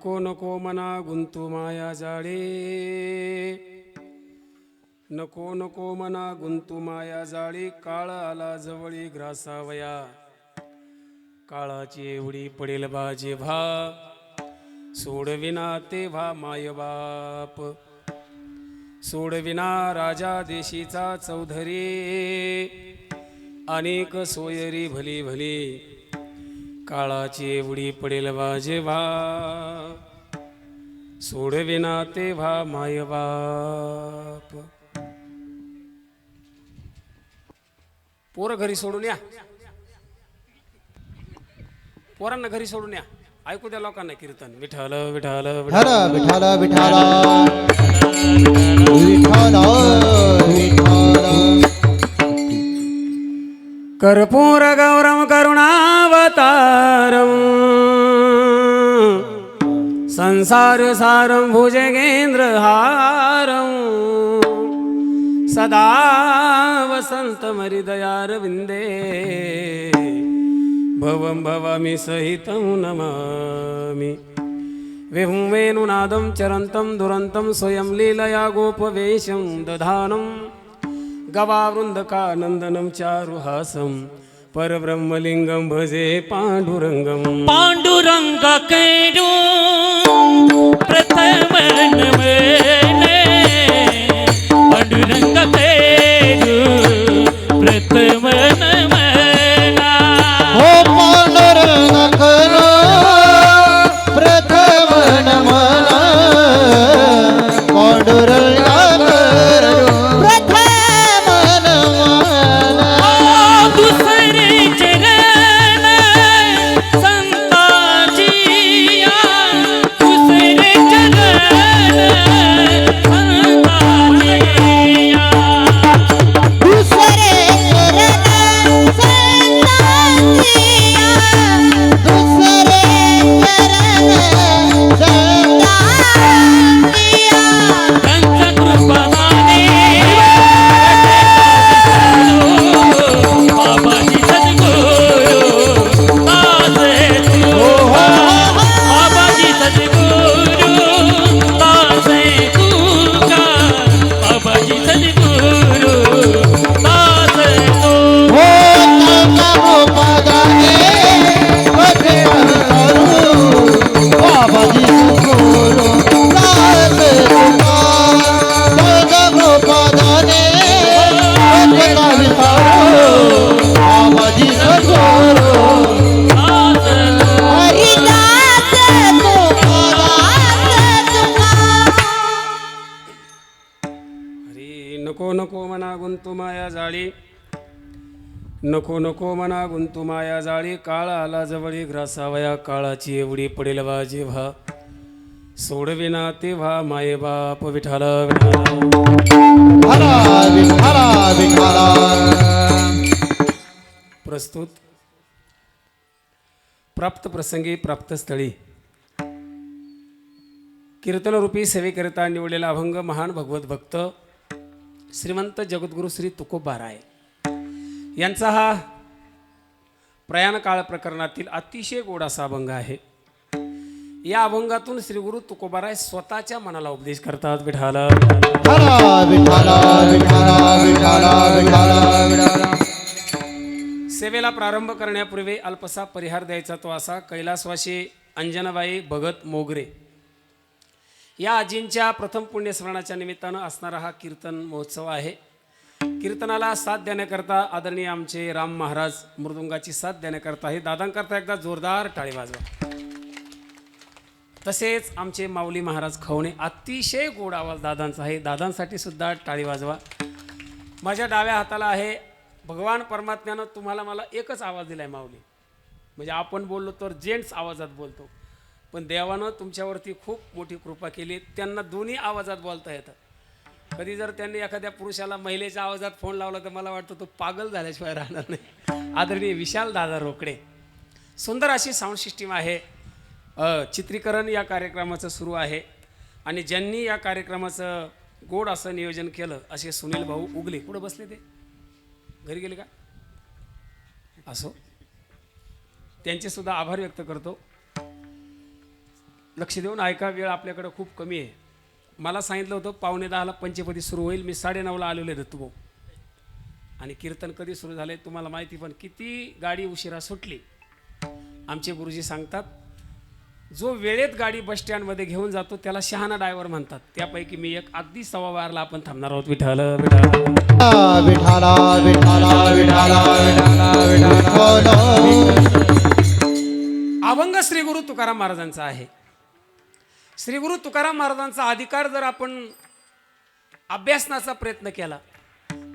नको नको मना गुंतू माया जाळे, नको नको मना गुंतू माया जाळी. काळ आला जवळी ग्रासावया, काळाची एवढी पडेल बाजे भा. सोडविना तेव्हा माय बाप, सोडविना राजा देशीचा चौधरी. अनेक सोयरी भली भली, काळाची एवढी पडेल बाजे भा. सोडविना तेव्हा माय बाप. पोरं घरी सोडून या, पोरांना घरी सोडून या. ऐकू द्या लोकांना कीर्तन. विठ्ठल विठ्ठल विठ्ठल विठ्ठल विठ्ठल विठ्ठल विठ्ठल. कर्पूर गौरम करुणावतारम, संसार सारं भुजगेंद्रहारं. सदा वसन्तमहृदयारविन्दे, भवं भवामि सहितं नमामि. विहुं वेणुनादं चरन्तं दुरन्तं स्वयं लीलया गोपवेशं दधानं. गवावृन्दकानन्दनं चारुहासं, परब्रह्मलिङ्गं भजे पाण्डुरङ्गं. पांडुरंग कैरू प्रथम नमने, पांडुरंग कैरू प्रथम नमना. हो पांडुरंग करो प्रथम नमना, पांडुरंग करो प्रथम नमना. दुसरे चरण संताजिया, दुसरे चरण संताजिया. दुसरे चरण संतांजिया, दुसरे चरण संतांजिया. पंच कृपाने बाबाजी सद्गुरु दासे तू, बाबाजी सद्गुरु दासे तू का, बाबाजी सद्गुरु दासे तू. हो नमो पदाने पथे करू, बाबाजी सद्गुरु दास तुका. नमो पदाने पथे करू, बाबाजी सद्गुरु हरिदास तुका, दास तुका. हरी नको नको मना गुंतू माया जाळी, नको नको मना गुंतू माया जाळी. काळ आला जवळी ग्रासावया, काळाची एवढी पडेल बाजी भा. सोडविना तेव्हा माये बाप. विठ्ठल विठ्ठल. हरा विठ्ठला विठ्ठला. प्रस्तुत प्राप्त प्रसंगी प्राप्त स्थळी कीर्तनरूपी सेवेकरिता निवडलेला अभंग महान भगवत भक्त श्रीमंत जगद्गुरु श्री तुकोबाराय यांचा हा प्रयाण काळ प्रकरणातील अतिशय गोड असा अभंग आहे. या अभंगातून श्री गुरु तुकोबाराय स्वतःच्या मनाला उपदेश करतात. विठ्ठल हरा विठ्ठला विठ्ठला विठ्ठला विठ्ठला विठ्ठला. सेवेला प्रारंभ करण्यापूर्वी अल्पसा परिहार द्यायचा तो असा. कैलासवासी अंजनाबाई भगत मोगरे या आजींच्या प्रथम पुण्यस्मरणाच्या निमित्तानं असणारा हा कीर्तन महोत्सव आहे. कीर्तनाला साथ देण्याकरता आदरणीय आमचे राम महाराज मृदुंगाची साथ देण्याकरता हे दादांकरता एकदा जोरदार टाळी वाजवा. तसेच आमचे माऊली महाराज खवणे, अतिशय गोड आवाज दादांचा आहे, दादांसाठी सुद्धा टाळी वाजवा. माझ्या डाव्या हाताला आहे भगवान परमात्म्यानं तुम्हाला मला एकच आवाज दिलाय माऊली, म्हणजे आपण बोललो तर जेंट्स आवाजात बोलतो, पण देवानं तुमच्यावरती खूप मोठी कृपा केली. त्यांना दोन्ही आवाजात बोलता येतं. कधी जर त्यांनी एखाद्या पुरुषाला महिलेच्या आवाजात फोन लावला तर मला वाटतं तो पागल झाल्याशिवाय राहणार नाही. आदरणीय विशाल दादा रोकडे. सुंदर अशी साऊंड सिस्टीम आहे. चित्रीकरण या कार्यक्रमाचं सुरू आहे आणि ज्यांनी या कार्यक्रमाचं गोड असं नियोजन केलं असे सुनील भाऊ उगले. कुठं बसले ते? घरी गेले का? असो, त्यांचे सुद्धा आभार व्यक्त करतो. लक्ष देऊन ऐका, वेळ आपल्याकडे खूप कमी आहे. मला सांगितलं होतं 9:45 पंचपदी सुरू होईल. मी 9:30 आलेलो आहे दत्तूभाऊ. आणि कीर्तन कधी सुरू झाले तुम्हाला माहिती, पण किती गाडी उशिरा सुटली. आमचे गुरुजी सांगतात, जो वेळेत गाडी बस स्टँडमध्ये घेऊन जातो त्याला शहाणा ड्रायव्हर म्हणतात. त्यापैकी मी एक. अगदी 2:15 आपण थांबणार आहोत. विठ्ठल विठ्ठल विठाला विठाला विठाला विठाला अभंग श्री गुरु तुकाराम महाराजांचा आहे. श्री गुरु तुकाराम महाराजांचा अधिकार जर आपण अभ्यासण्याचा प्रयत्न केला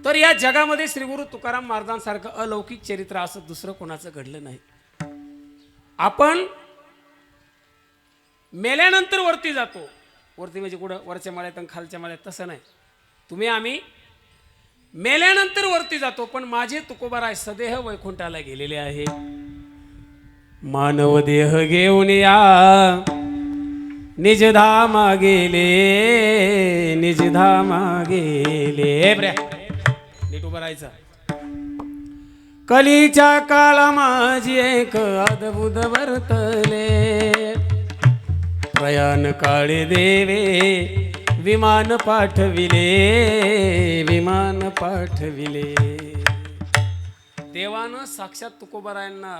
तर या जगामध्ये श्री गुरु तुकाराम महाराजांसारखं अलौकिक चरित्र असं दुसरं कोणाचं घडलं नाही. आपण मेल्यानंतर वरती जातो. वरती म्हणजे कुठं, वरच्या माळ्यात आणि खालच्या माळ्यात, तसं नाही. तुम्ही आम्ही मेल्यानंतर वरती जातो, पण माझे तुकोबाराय सदेह वैकुंठाला गेलेले आहे. मानव देह घेऊन या निज धामा गेले, निज धामा गेले. नीट उभं राहायचं. कलीच्या काळा माझी एक अद्भुत वर्तले, प्रयाण काळे देवे विमान पाठविले, विमान पाठविले. देवानं साक्षात तुकोबारायांना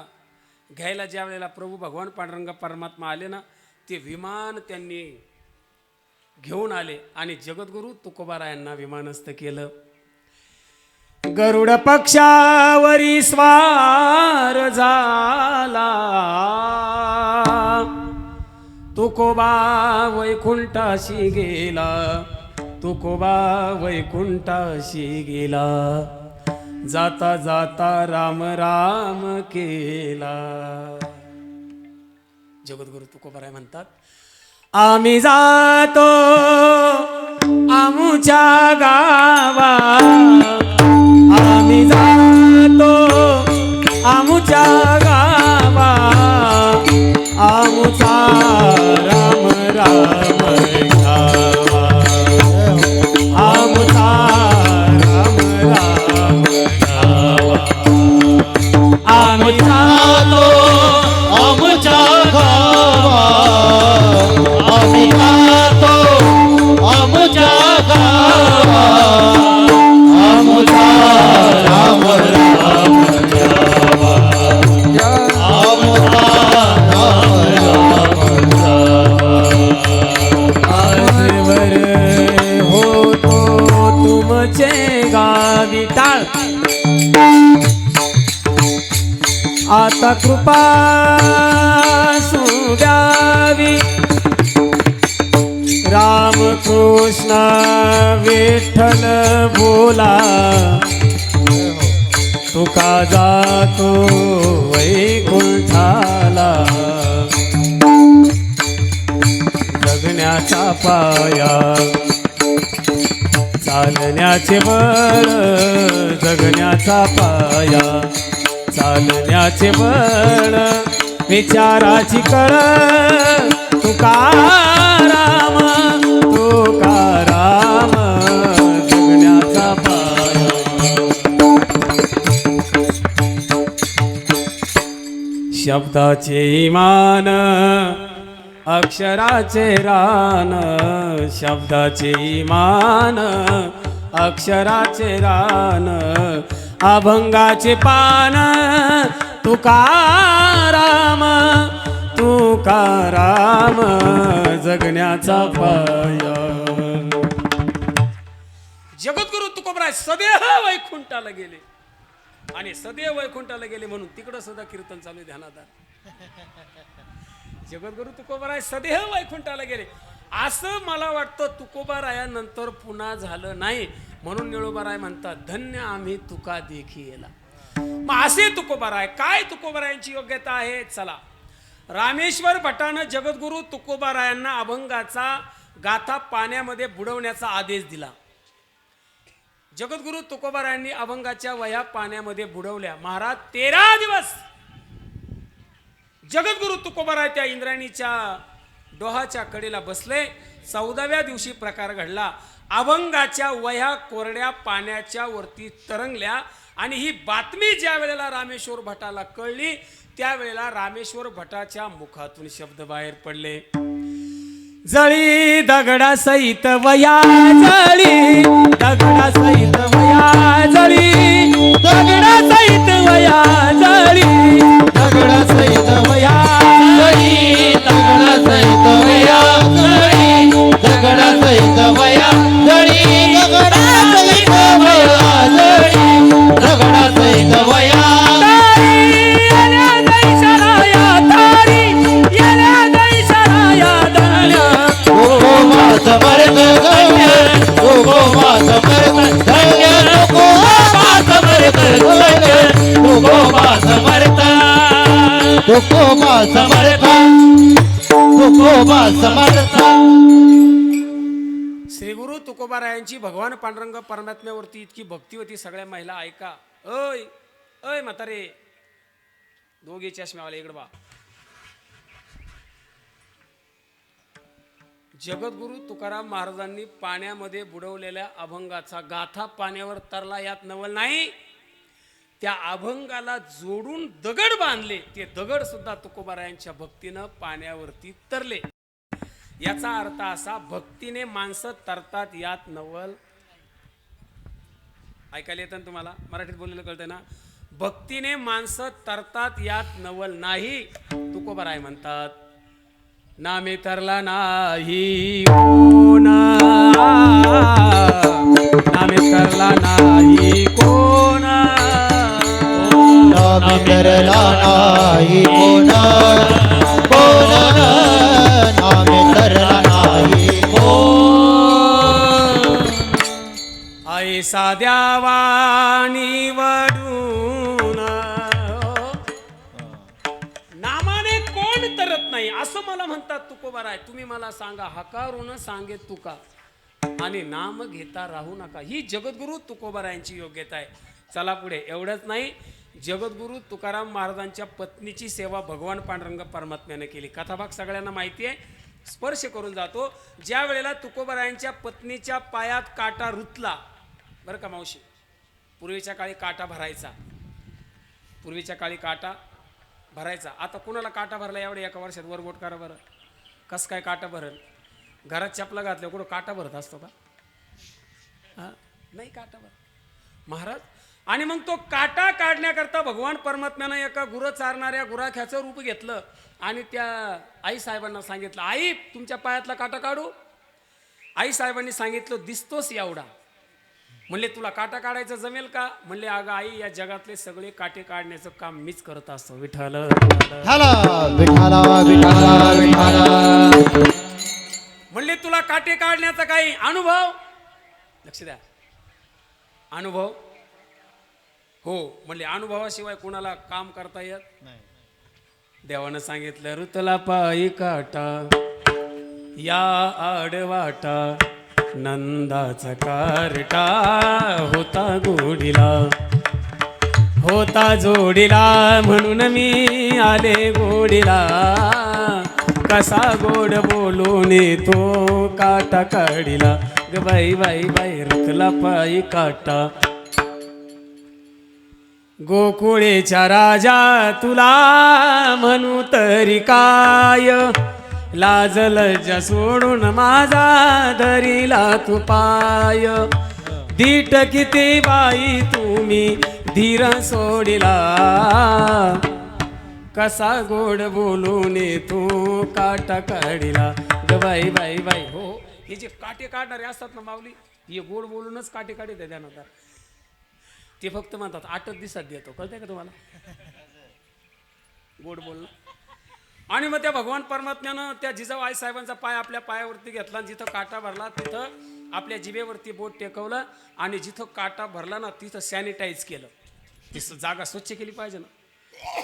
घ्यायला ज्या वेळेला प्रभू भगवान पांडुरंग परमात्मा आले ना, ते विमान त्यांनी घेऊन आले आणि जगद्गुरु तुकोबारायांना विमानस्थ केलं. गरुड पक्षावरी स्वार झाला, तुकोबा वैकुंठाशी गेला, तुकोबा वैकुंठाशी गेला. जाता जाता राम राम केला. जगद्गुरु तुकोबाराय म्हणतात, आम्ही जातो आमुच्या गावा, आम्ही जातो आमुच्या गावा, आमुचा राम राम घ्यावा, आमुचा राम राम घ्यावा. आम्ही जातो आमच्या गावा, आम्ही जातो आमच्या गावा, आमचा राम राम घ्यावा, आमचा राम राम घ्यावा. आजवर होतो तुमचे गावी टाळ, आता कृपा सुद्यावी. राम कृष्ण विठ्ठल बोला, तुका जातो वैकुंठाला. जगण्याचा पाया चालण्याचे बळ, जगण्याचा पाया चालण्याचे बळ, विचाराची कळ. तुकाराम तुकाराम जगण्याचा पाया. शब्दाचे इमान अक्षराचे रान, शब्दाचे इमान अक्षराचे रान. अभंगाचे पान तुकाराम तुकाराम जगण्याचा पाया. जगद्गुरु तुकोबाराय सदैव वैकुंठाला गेले आणि सदैव वैकुंठाला गेले म्हणून तिकडं सुद्धा कीर्तन चालू आहे ध्यानात. जगद्गुरु तुकोबाराय सदैव वैकुंठाला गेले असं मला वाटतं तुकोबारायानंतर पुन्हा झालं नाही. म्हणून निळोबाराय म्हणतात, धन्य आम्ही तुका देखी येला. मग असे तुकोबाराय, काय तुकोबारायांची योग्यता आहे? चला, रामेश्वर भटानं जगद्गुरु तुकोबारायांना अभंगाचा गाथा पाण्यामध्ये बुडवण्याचा आदेश दिला. जगद्गुरु तुकोबारायांनी अभंगाच्या वह्या पाण्यामध्ये बुडवल्या. महाराज 13 दिवस जगद्गुरु तुकोबाराय त्या इंद्रायणीच्या डोहाच्या कडेला बसले. 14व्या दिवशी प्रकार घडला. अभंगाच्या वह्या कोरड्या पाण्याच्या वरती तरंगल्या आणि ही बातमी ज्या वेळेला रामेश्वर भटाला कळली त्यावेळेला रामेश्वर भटाच्या मुखातून शब्द बाहेर पडले. जळी दगडा सहित वया जळी दगडा सहित वया जळी दगडा सहित वया जळी दगडा सहित वया जळी दगडा सहित वया जळी दगडा सहित वया जळी दगडा सहित वया जळी दगडा सहित वया समर्थ गण्य तुको समर्थ गण्य तुको समर्थ श्री गुरु तुकोबारायांची भगवान पांडुरंग परमात्म्यावरती इतकी भक्ती होती. सगळ्या महिला ऐका. ओय ओय म्हातारे दोघे चष्म्यावाले इकडे बा. जगद्गुरु तुकाराम महाराजांनी पाण्यामध्ये बुडवलेल्या अभंगाचा गाथा पाण्यावर तरला यात नवल नाही. त्या अभंगाला जोडून दगड बांधले. ते दगड सुद्धा तुकोबारायांच्या भक्तीनं पाण्यावरती तरले. याचा अर्थ असा, भक्तीने माणसं तरतात यात नवल. ऐकायला येतं ना तुम्हाला? मराठीत बोललेलं कळतंय ना? भक्तीने माणसं तरतात यात नवल नाही. तुकोबाराय म्हणतात, नामे तरला नाही कोण, नामे तरला नाही कोण, नामे तरला नाही कोण, कोण नामे तरला नाही कोण. ऐसा द्यावा निवडून, नामाने कोण तरत नाही असं मला म्हणतात तुकोबाराय. तुम्ही मला सांगा, हकारून सांगे तुका आणि नाम घेता राहू नका. ही जगद्गुरु तुकोबारायांची योग्यता आहे. चला पुढे. एवढंच नाही, जगद्गुरु तुकाराम महाराजांच्या पत्नीची सेवा भगवान पांडुरंग परमात्म्याने केली. कथाभाग सगळ्यांना माहिती आहे. स्पर्श करून जातो. ज्या वेळेला तुकोबारायांच्या पत्नीच्या पायात काटा रुतला, बरं का मावशी, पूर्वीच्या काळी काटा भरायचा. पूर्वीच्या काळी काटा भरायचा. आता कुणाला काटा भरला एवढे एका वर्षात? वरगोट करा बरं. कसं काय काटा भरल? घरात चपला घातल्या कुठं काटा भरत असतो का? हा, नाही काटा भर महाराज. आणि मग तो काटा काढण्याकरता भगवान परमात्म्यानं एका गुरं चारणाऱ्या गुराख्याचं रूप घेतलं आणि त्या आई साहेबांना सांगितलं, आई तुमच्या पायातला काटा काढू. आई साहेबांनी सांगितलं, दिसतोस एवढा. म्हणले तुला काटा काढायचं जमेल का? म्हणले अगं आई, या जगातले सगळे काटे काढण्याचं काम मीच करत असतो. विठ्ठल विठ्ठला विठ्ठला विठ्ठला विठ्ठला. म्हणले तुला काटे काढण्याचा काही अनुभव? लक्ष द्या, अनुभव हो. म्हणले अनुभवाशिवाय कोणाला काम करता येत नाही. देवानं सांगितलं, ऋतला पायी काटा या आडवाटा, नंदाचा कारटा होता गोडीला, होता जोडीला, म्हणून मी आले गोडीला. कसा गोड बोलून तो काटा काढिला, ग बाई बाई बाई ऋतला पायी काटा. गोकुळेच्या राजा तुला म्हणू तरी काय, लाज लज्जा सोडून माझा धरिला तू पाय. दीट किती बाई तुम्ही धीर सोडिला, कसा गोड बोलून तू काटा काढिला, ग बाई बाई बाई. हो, हे जे काटे काढणारे असतात ना माऊली, हे गोड बोलूनच काटे काढित आहे. त्यानंतर ते फक्त म्हणतात 8 दिवसात देतो. कळतंय का तुम्हाला? गोड बोलणं. आणि मग त्या भगवान परमात्म्यानं त्या जिजाऊ आई साहेबांचा पाय आपल्या पायावरती घेतला, जिथं काटा भरला तिथं आपल्या जिभेवरती बोट टेकवलं आणि जिथं काटा भरला ना तिथं सॅनिटाईज केलं. ती जागा स्वच्छ केली पाहिजे ना.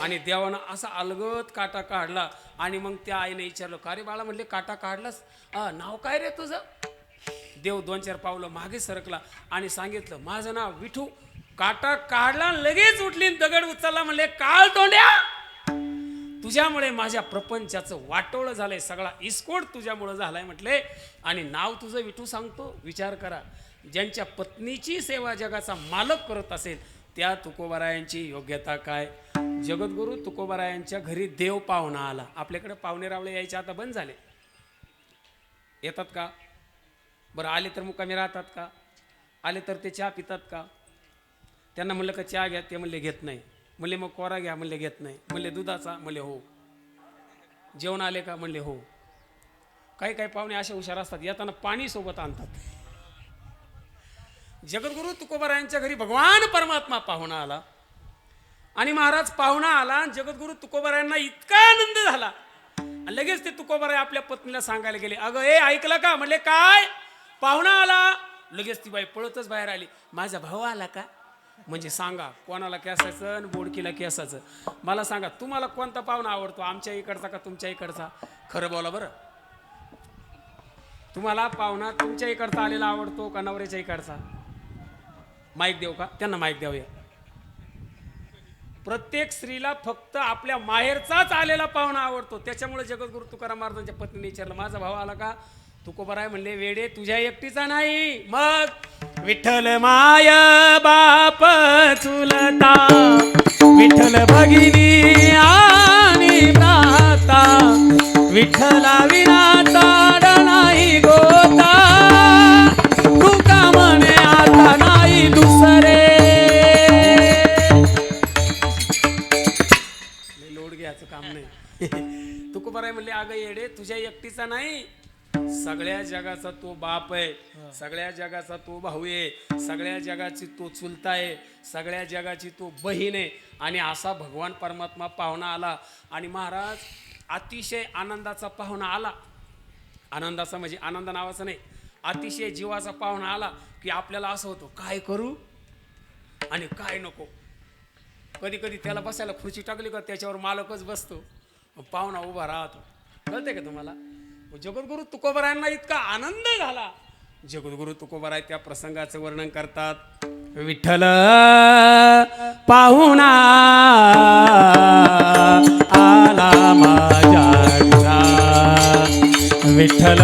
आणि देवानं असा अलगद काटा काढला आणि मग त्या आईने विचारलं, का रे बाळा, म्हणले काटा काढलास, नाव काय रे तुझं? देव 2-4 पावलं मागे सरकला आणि सांगितलं, माझं नाव विठू. काटा काढला, लगेच उठली, दगड उचलला. म्हणले, काळ तोंड्या, तुझ्यामुळे माझ्या प्रपंचाचं वाटोळं झालंय, सगळा इस्कोट तुझ्यामुळे झालाय म्हटले. आणि नाव तुझं विठू सांगतो. विचार करा, ज्यांच्या पत्नीची सेवा जगाचा मालक करत असेल त्या तुकोबारायांची योग्यता काय. जगद्गुरु तुकोबारायांच्या घरी देव पाहुणा आला. आपल्याकडे पाहुणे रावळे यायचे आता बंद झाले. येतात का? बरं आले तर मुक्कामी राहतात का? आले तर ते चहा पितात का? त्यांना म्हणलं का चहा घ्या, ते म्हणले घेत नाही. म्हणले मग कोरा घ्या, म्हणले घेत नाही. म्हणले दुधाचा, म्हणले हो. जेवण आले का? म्हणले हो. काही काही पाहुणे असे हुशार असतात, येताना पाणी सोबत आणतात. जगद्गुरु तुकोबारायांच्या घरी भगवान परमात्मा पाहुणा आला आणि महाराज पाहुणा आला आणि जगद्गुरु तुकोबारायांना इतका आनंद झाला आणि लगेच ते तुकोबाराय आपल्या पत्नीला सांगायला गेले, अगं ए ऐकलं का? म्हणले काय? पाहुणा आला. लगेच ती बाई पळतच बाहेर आली, माझा भाऊ आला का? म्हणजे सांगा कोणाला केसाचं आणि बोडकीला केसाचं. मला सांगा तुम्हाला कोणता पाहुणा आवडतो, आमच्या इकडचा का तुमच्या इकडचा? खरं बोला बरं. तुम्हाला पाहुणा तुमच्या इकडचा आलेला आवडतो का नवऱ्याच्या इकडचा? माईक देऊ का? त्यांना माईक द्यावूया. प्रत्येक स्त्रीला फक्त आपल्या माहेरचाच आलेला पाहुणा आवडतो. त्याच्यामुळे जगद्गुरु तुकाराम महाराजांच्या पत्नीने विचारलं, माझा भाऊ आला का? तुकोबाराय म्हणले, वेडे तुझ्या एकटीचा नाही, मग विठ्ठल माय बाप चुलता, विठ्ठल भगिनी आणि भ्राता, विठ्ठला विना ताड नाही गोता, तुका म्हणे आता नाही दुसरे. लोड घ्यायचं काम नाही. तुकोबाराय म्हणले, अगं येडे तुझ्या एकटीचा नाही, सगळ्या जगाचा तो बाप आहे, सगळ्या जगाचा तो भाऊ आहे, सगळ्या जगाची तो चुलता आहे, सगळ्या जगाची तो बहीण आहे. आणि असा भगवान परमात्मा पाहुणा आला आणि महाराज अतिशय आनंदाचा पाहुणा आला. आनंदाचा म्हणजे आनंद नावाचा नाही, अतिशय जीवाचा पाहुणा आला की आपल्याला असं होतं काय करू आणि काय नको. कधी कधी त्याला बसायला खुर्ची टाकली का त्याच्यावर मालकच बसतो, पाहुणा उभा राहतो. कळते का तुम्हाला? जगद्गुरु तुकोबारायांना इतका आनंद झाला. जगद्गुरु तुकोबाराय त्या प्रसंगाचं वर्णन करतात. विठ्ठल पाहुणा आला माझ्या घरा, विठ्ठल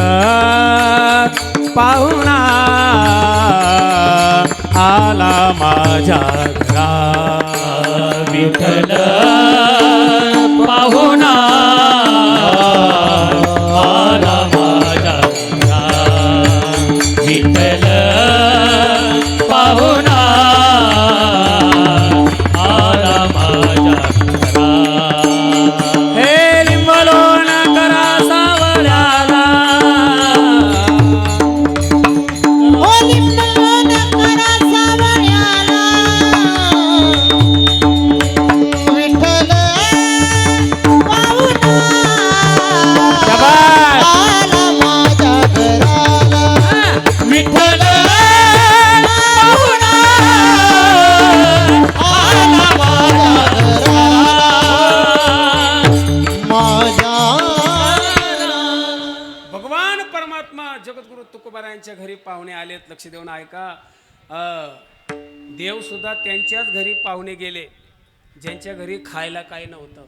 पाहुणा आला माझ्या घरा, विठ्ठल पाहुणा आला माझ्या घरा, विठ्ठल पाहुणा आला माझ्या घरा. हे लिंबलोण करा सावळ्याला, ओ लिंबलोण करा सावळ्याला, विठ्ठल पाहुणा शाबास. आला माझ्या घराला, विठ्ठल पाहुणा आला माझ्या घराला, माझ्या भगवान परमात्मा जगद्गुरु तुकोबारायांच्या घरी पाहुणे आलेत. लक्ष देऊन ऐका. देव सुद्धा त्यांच्याच घरी पाहुणे गेले ज्यांच्या घरी खायला काही नव्हतं.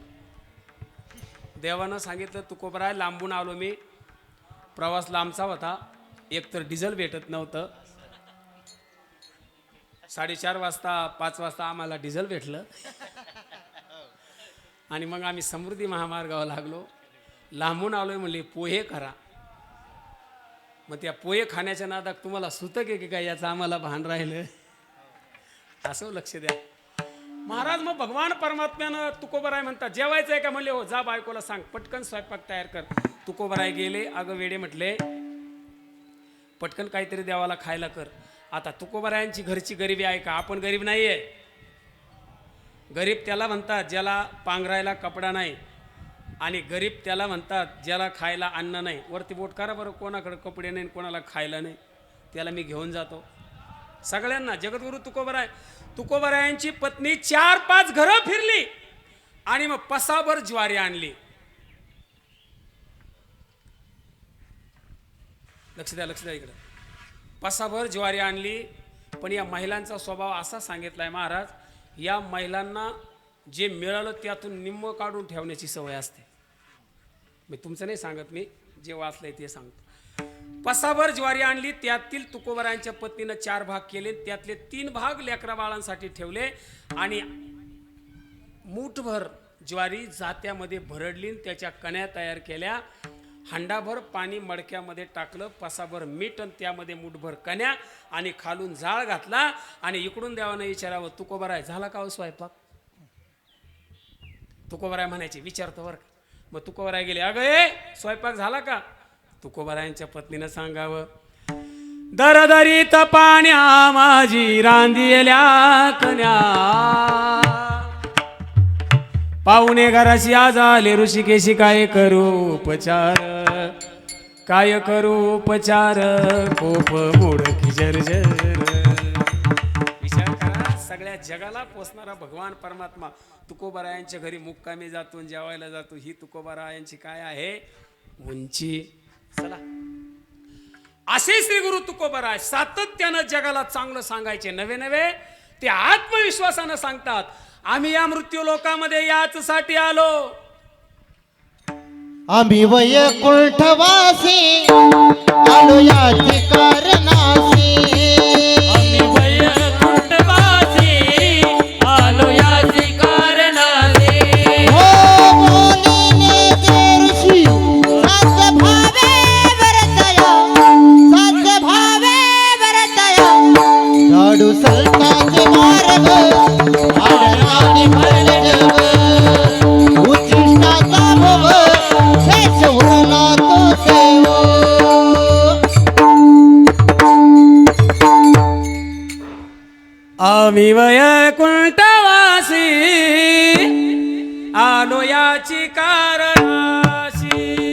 देवानं सांगितलं, तुकोबाराय लांबून आलो मी, प्रवास लांबचा होता, एकतर डिझेल भेटत नव्हतं. 4:30 वाजता 5 वाजता आम्हाला डिझेल भेटलं आणि मग आम्ही समृद्धी महामार्गावर लागलो. लांबून आलोय म्हणले पोहे करा. मग त्या पोहे खाण्याच्या नादात तुम्हाला सुतक आहे की काय याचं आम्हाला भान राहिलं. असं लक्ष द्या महाराज. मग भगवान परमात्म्यानं तुकोबाराय म्हणतात, जेवायचं आहे का? म्हणले हो. जा बायकोला सांग पटकन स्वयंपाक तयार कर. तुकोबाराय गेले. अगं वेडे म्हटले, पटकन काहीतरी देवाला खायला कर. आता तुकोबारायांची घरची गरिबी आहे का? आपण गरीब नाही आहे. गरीब त्याला म्हणतात ज्याला पांघरायला कपडा नाही, आणि गरीब त्याला म्हणतात ज्याला खायला अन्न नाही. वरती बोट करा बरं, कोणाकडे कपडे नाही कोणाला खायला नाही, त्याला मी घेऊन जातो सगळ्यांना. जगद्गुरु तुकोबारायांची पत्नी 4-5 घरं फिरली आणि मग पसाभर ज्वारी आणली. लक्ष द्या इकडं. पसाभर ज्वारी आणली. पण या महिलांचा स्वभाव असा सांगितलाय महाराज, या महिलांना जे मिळालं त्यातून निम्म काढून ठेवण्याची सवय असते. मी तुमचं नाही सांगत, मी जे वाचलंय ते सांगतो. पसाभर ज्वारी आणली, त्यातील तुकोबारायांच्या पत्नीनं 4 भाग केले, त्यातले 3 भाग लेकरा बाळांसाठी ठेवले आणि मूठभर ज्वारी जात्यामध्ये भरडली, त्याच्या कण्या तयार केल्या हंडाभर पाणी मडक्यामध्ये टाकलं, पसाभर मीठ आणि त्यामध्ये मुठभर कण्या आणि खालून जाळ घातला आणि इकडून देवानं विचारावं तुकोबाराय झाला का हो स्वयंपाक? तुकोबाराय म्हणायचे विचारतो बरं का. मग तुकोबाराय गेले, अगं ए स्वयंपाक झाला का? तुकोबारायांच्या पत्नीनं सांगावं, दरदरीत पाण्या माझी रांदिल्या कन्या, पाहुणे घराशी आज आले ऋषिकेशी, काय करू उपचार, काय करू उपचार, कोप मोडकी जर्जर. विचार करा, सगळ्या जगाला पोचणारा भगवान परमात्मा तुकोबारायांच्या घरी मुक्कामी जातो, जेवायला जातो. ही तुकोबारायांची काय आहे उंची. चला, असे श्री गुरु तुकोबाराय सातत्यानं जगाला चांगलं सांगायचे, नवे नवे ते आत्मविश्वासानं सांगतात. आम्ही या मृत्यू लोकामध्ये याचसाठी आलो. आम्ही वैकुंठवासी आलो याची कारणासी. आम्ही वैकुंठवासी आलो याची कारणासी. हो बोलिले ते ऋषी सात भावे वरतया, सात भावे वरतया. झाडू सलताचे मार्ग आडराणी भरले जग. उच्चिष्टाचा भव शेष उरला तो सेव. आम्ही वैकुंठवासी आलो याची कारणाशी.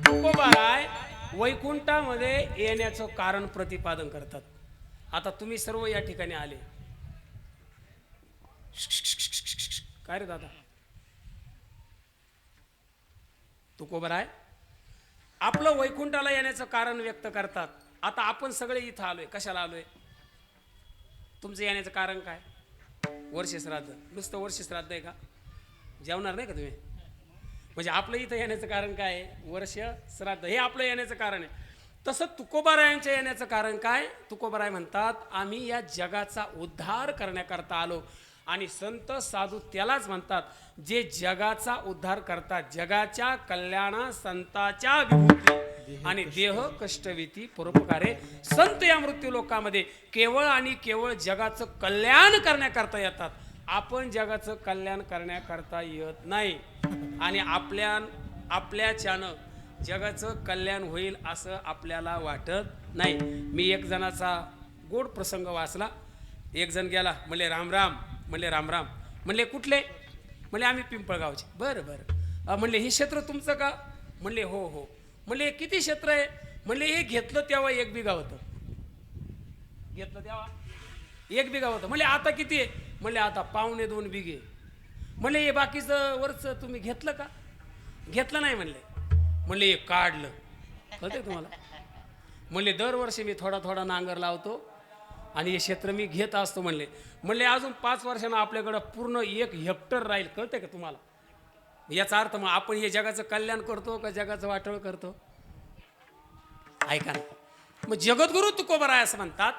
तुकोबाराय वैकुंठामध्ये येण्याचं कारण प्रतिपादन करतात. आता तुम्ही सर्व या ठिकाणी आले, काय रे दादा? तुकोबाराय आपलं वैकुंठाला येण्याचं कारण व्यक्त करतात. आता आपण सगळे इथं आलोय, कशाला आलोय? तुमचं येण्याचं कारण काय? वर्ष श्राद्ध. नुसतं वर्ष श्राद्ध आहे का? जेवणार नाही का तुम्ही? म्हणजे आपलं इथं येण्याचं कारण काय आहे? वर्ष श्राद्ध हे आपलं येण्याचं कारण आहे. तसं तुकोबारायांच्या येण्याचं कारण काय? तुकोबाराय म्हणतात आम्ही या जगाचा उद्धार करण्याकरता आलो. आणि संत साधू त्यालाच म्हणतात जे जगाचा उद्धार करतात. जगाच्या कल्याणा संताच्या विभूती आणि देह कष्टविती परोपकारे. संत या मृत्यू लोकामध्ये केवळ आणि केवळ जगाचं कल्याण करण्याकरता येतात. आपण जगाचं कल्याण करण्याकरता येत नाही. आणि आपल्याच्यानं जगाचं कल्याण होईल असं आपल्याला वाटत नाही. मी एक जणाचा गोड प्रसंग वाचला. एक जण गेला, म्हणले राम राम. म्हणले राम राम. म्हणले कुठले? म्हणले आम्ही पिंपळगावचे. बरं बरं. म्हणले हे क्षेत्र तुमचं का? म्हणले हो हो. म्हणले किती क्षेत्र आहे? म्हणले हे घेतलं तेव्हा 1 बिघा होतं. घेतलं तेव्हा 1 बिघा होतं. म्हणले आता किती आहे? म्हणले आता 1.25 बिघे. म्हणले हे बाकीचं वरचं तुम्ही घेतलं का? घेतलं नाही म्हणले. म्हणले हे काढलं. कळतंय तुम्हाला? म्हणले दरवर्षी मी थोडा थोडा नांगर लावतो आणि हे क्षेत्र मी घेत असतो. म्हणले म्हणले अजून 5 वर्षांना आपल्याकडं पूर्ण 1 हेक्टर राहील. कळतंय का तुम्हाला? याचा अर्थ मग आपण हे जगाचं कल्याण करतो का जगाचं वाटोळ करतो? ऐका ना. मग जगद्गुरु तुकोबाराय असं म्हणतात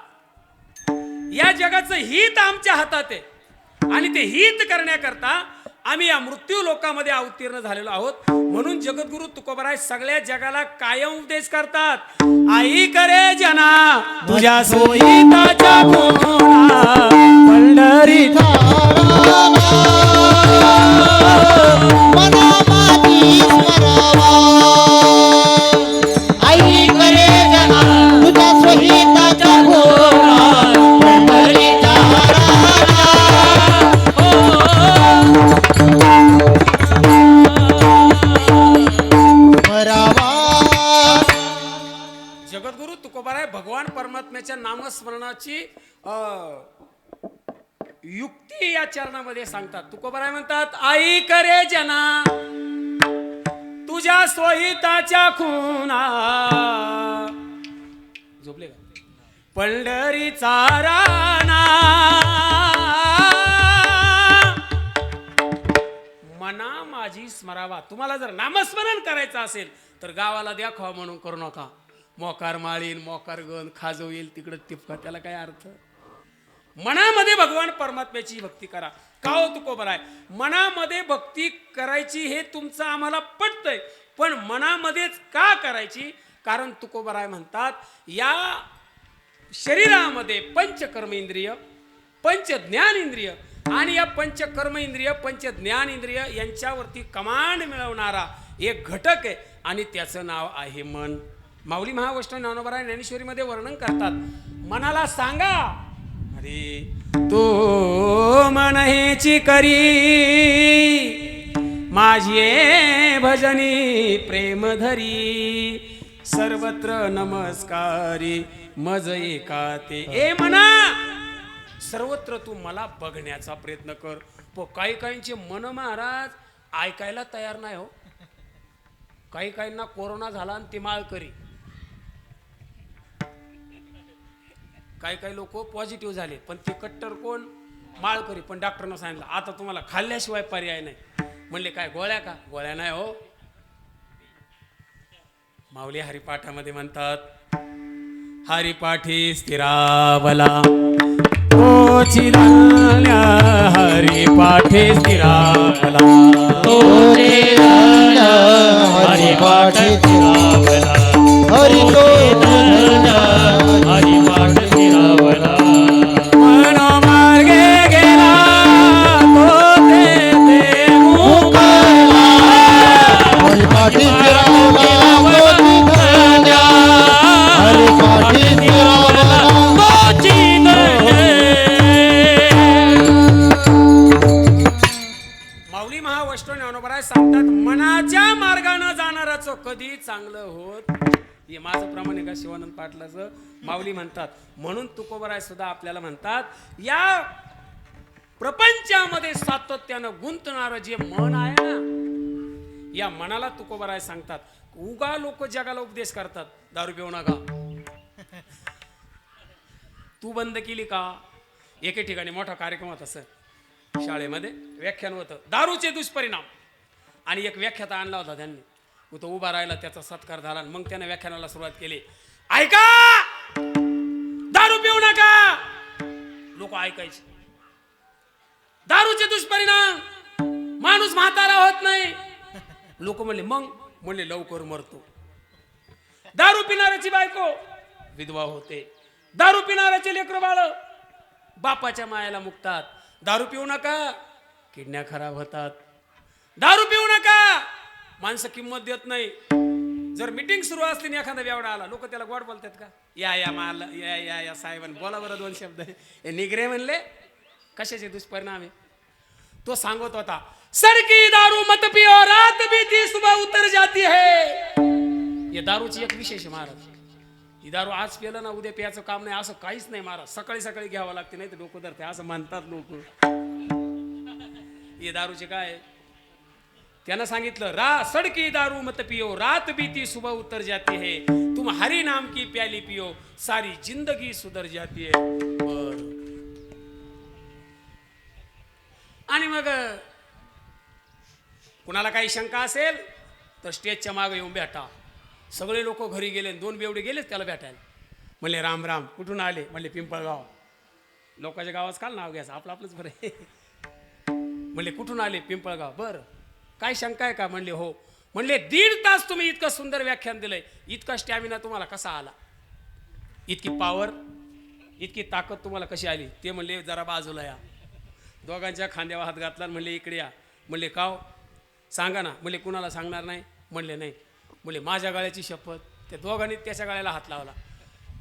या जगाचं हित आमच्या हातात आहे आणि ते हित करण्याकरता आम्ही या मृत्यू लोकामध्ये अवतीर्ण झालेलो आहोत. म्हणून जगद्गुरु तुकोबाराय सगळ्या जगाला कायम उपदेश करतात. आई करे जना तुझ्या सोयीताच्या कोणा पंढरी मना माझी स्मरावा. आई करे जना तुझ्या सोहिताच्या घोरा. पंढरीचा जगद्गुरु तुकोबाराय भगवान परमात्म्याच्या नामस्मरणाची युक्ती या चरणामध्ये सांगतात. तुकोबाराय म्हणतात आई करे जना तुझ्या सोहिताच्या खुना. झोपले का? पंढरीचा राणा मना माझी स्मरावा. तुम्हाला जर नामस्मरण करायचं असेल तर गावाला द्याखवा म्हणून करू नका. मोकार माळीन मोकार गण खाजवईल तिकडं टिपका. त्याला काय अर्थ? मनामध्ये भगवान परमात्म्याची भक्ती करा. का हो तुकोबाराय? मनामध्ये भक्ती करायची हे तुमचं आम्हाला पटतंय, पण मनामध्येच का करायची? कारण तुकोबराय म्हणतात या शरीरामध्ये पंचकर्म इंद्रिय, पंच ज्ञान इंद्रिय आणि या पंचकर्म इंद्रिय, पंच ज्ञान इंद्रिय यांच्यावरती कमांड मिळवणारा एक घटक आहे आणि त्याचं नाव आहे मन. माऊली महावैष्णव ज्ञानोबराय ज्ञानेश्वरीमध्ये वर्णन करतात, मनाला सांगा अरे तो मन हेची करी माझी भजनी प्रेम धरी सर्वत्र नमस्कारी मज एका ते. ए मना सर्वत्र तू मला बघण्याचा प्रयत्न कर. काही काहींचे मन महाराज ऐकायला तयार नाही हो. काही काहींना कोरोना झाला आणि ते माळकरी, काही लोक पॉझिटिव्ह झाले पण ते कट्टर कोण? माळकरी. पण डॉक्टरनं सांगितलं आता तुम्हाला खाल्ल्याशिवाय पर्याय नाही. म्हणले काय गोळ्या का? गोळ्या नाही हो. माऊली हरिपाठामध्ये म्हणतात हरिपाठी स्थिरावला तोची धान्य हरिपाठी स्थिरावला तोचे धन्य हरिपाठी स्थिरावला हरि तो हरिपाठ स्थिरावला मनोमार्गे गेला तो ते मुकला हरिपाठी फिरावला तोची धन्य हरिपाठी फिरावला माऊली महावैष्णव ज्ञानोबराय सांगतात मनाच्या मार्गाने जाणाराचं कधी चांगलं होत. हे माझं प्रमाण आहे का शिवानंद पाटलाचं? माऊली म्हणतात म्हणून तुकोबराय सुद्धा आपल्याला म्हणतात या प्रपंचामध्ये सातत्यानं गुंतणारं जे मन आहे ना, या मनाला तुकोबराय सांगतात. उगा लोक जगाला उपदेश करतात दारू पिऊ नका, तू बंद केली का? एके ठिकाणी मोठा कार्यक्रम होता सर शाळेमध्ये, व्याख्यान होतं दारूचे दुष्परिणाम आणि एक व्याख्याता आणला होता त्यांनी. तो उभा राहिला, त्याचा सत्कार झाला, मग त्याने व्याख्यानाला सुरुवात केली. ऐका दारू पिऊ नका. लोक ऐकायचे. दारूचे दुष्परिणाम, माणूस म्हातारा होत नाही. लोक म्हणले मग? म्हणले लवकर मरतो. दारू पिणाऱ्याची बायको विधवा होते, दारू पिणाऱ्याचे लेकरं बाळ बापाच्या मायाला मुकतात. दारू पिऊ नका, किडन्या खराब होतात. दारू पिऊ नका, माणसं किंमत देत नाही. जर मीटिंग सुरू असली आणि एखादा बेवडा आला, लोक त्याला गोड बोलतात का? या मारला या साहेबान बोला बरं दोन शब्द. निगरे म्हणले कशाचे दुष्परिणाम आहे? तो सांगत होता सड़की दारू मत पियो रात बीती सुबह उतर जाती है. ये दारूची एक विशेष महाराज. ही दारू आज पिलं ना उद्या प्यायचं काम नाही असं काहीच नाही महाराज. सकाळी सकाळी घ्यावं लागते नाही तर डोकं धरते असं म्हणतात लोक. हे दारूचे काय? त्यानं सांगितलं सड़की दारू मत पियो रात बीती सुबह उतर जाती है, तुम हरि नाम की प्याली पियो सारी जिंदगी सुधर जाती है. आणि मग कुणाला काही शंका असेल तर स्टेजच्या मागे येऊन भेटा. सगळे लोक घरी गेले, दोन बेवडे गेलेच त्याला भेटायला. म्हणले राम राम, कुठून आले? म्हणले पिंपळगाव. लोकांच्या गावात काल नाव घ्यायचं, आपलं आपलंच बरं. म्हणले कुठून आले? पिंपळगाव. बरं काय शंका आहे का? म्हणले हो. म्हणले 1.5 तास तुम्ही इतकं सुंदर व्याख्यान दिलंय, इतका स्टॅमिना तुम्हाला कसा आला? इतकी पॉवर, इतकी ताकद तुम्हाला कशी आली? ते म्हणले जरा बाजूला या. दोघांच्या खांद्यावर हात घातला, म्हणले इकडे या. म्हणले काव सांगा ना. म्हणले कुणाला सांगणार नाही? म्हणले नाही. म्हणले माझ्या गळ्याची शपथ. त्या दोघांनी त्याच्या गळ्याला हात लावला.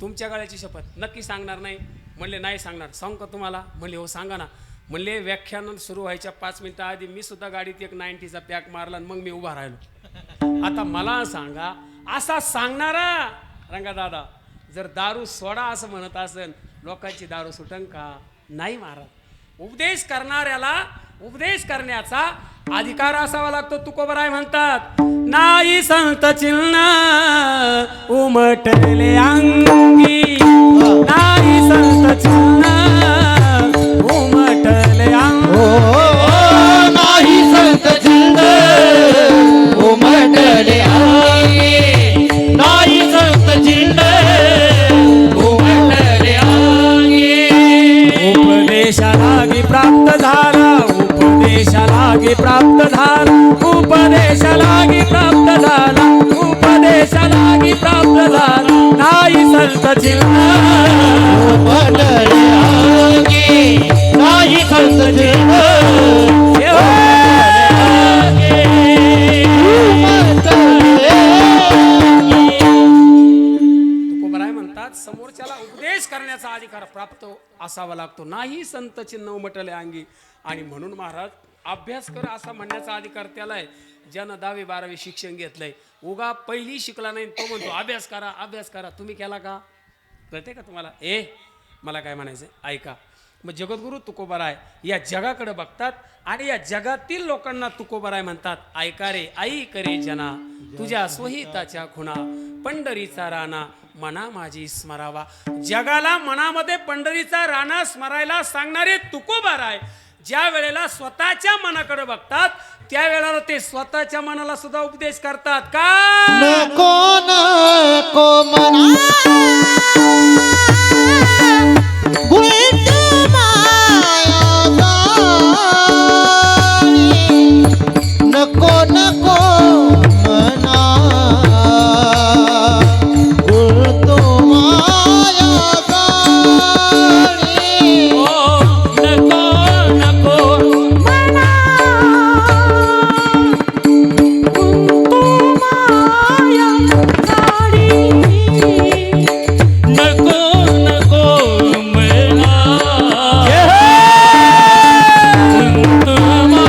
तुमच्या गळ्याची शपथ नक्की सांगणार नाही? म्हणले नाही सांगणार. सांग का तुम्हाला? म्हणले हो सांगा ना. म्हणले व्याख्यान सुरू व्हायच्या 5 मिनिटं आधी मी सुद्धा गाडीत एक 90चा पॅक मारला आणि मग मी उभा राहिलो. आता मला सांगा असा सांगणारा रंगादादा जर दारू सोडा असं म्हणत असेल, लोकांची दारू सुटन का? नाही महाराज. उपदेश करणाऱ्याला उपदेश करण्याचा अधिकार असावा लागतो. तुकोबराय म्हणतात नाही संत चिन्ह उमटले अंगी, नाही संत चिन्ह उमटले अंगी. नाही संत चिन्ह उमटले अंगी, नाही संत चिन्ह उमटले अंगी. उपदेशालागी प्राप्त झाला, उपदेशालागी प्राप्त झाला, उपदेशालागी प्राप्त झाला. चिन्ह मंडळी अंगी नाही संत चिन्ह तुकोबराय म्हणतात समोरच्याला उपदेश करण्याचा अधिकार प्राप्त असावा लागतो, नाही संत चिन्ह उमटले अंगी. आणि म्हणून महाराज अभ्यास कर असा म्हणण्याचा अधिकार त्याला आहे ज्यानं 10वी 12वी शिक्षण घेतलंय. उगा पहिली शिकला नाही तो म्हणतो अभ्यास करा अभ्यास करा. तुम्ही केला का? कळते का तुम्हाला? मला काय म्हणायचं ऐका. मग जगद्गुरु तुकोबराय या जगाकडे बघतात आणि या जगातील लोकांना तुकोबराय म्हणतात ऐका रे आई करे जना तुझ्या स्वहिताच्या खुणा पंढरीचा राणा मना माझी स्मरावा. जगाला मनामध्ये पंढरीचा राणा स्मरायला सांगणारे तुकोबराय ज्या वेळेला स्वतःच्या मनाकडे बघतात त्यावेळेला ते स्वतःच्या मनाला सुद्धा उपदेश करतात का नको नको मना उलट माया जाणी. नको नको मना उलट माया जाणी. नको नको नको नको मला कुंत माया साडी. नको नको मना उलट माया जाणी.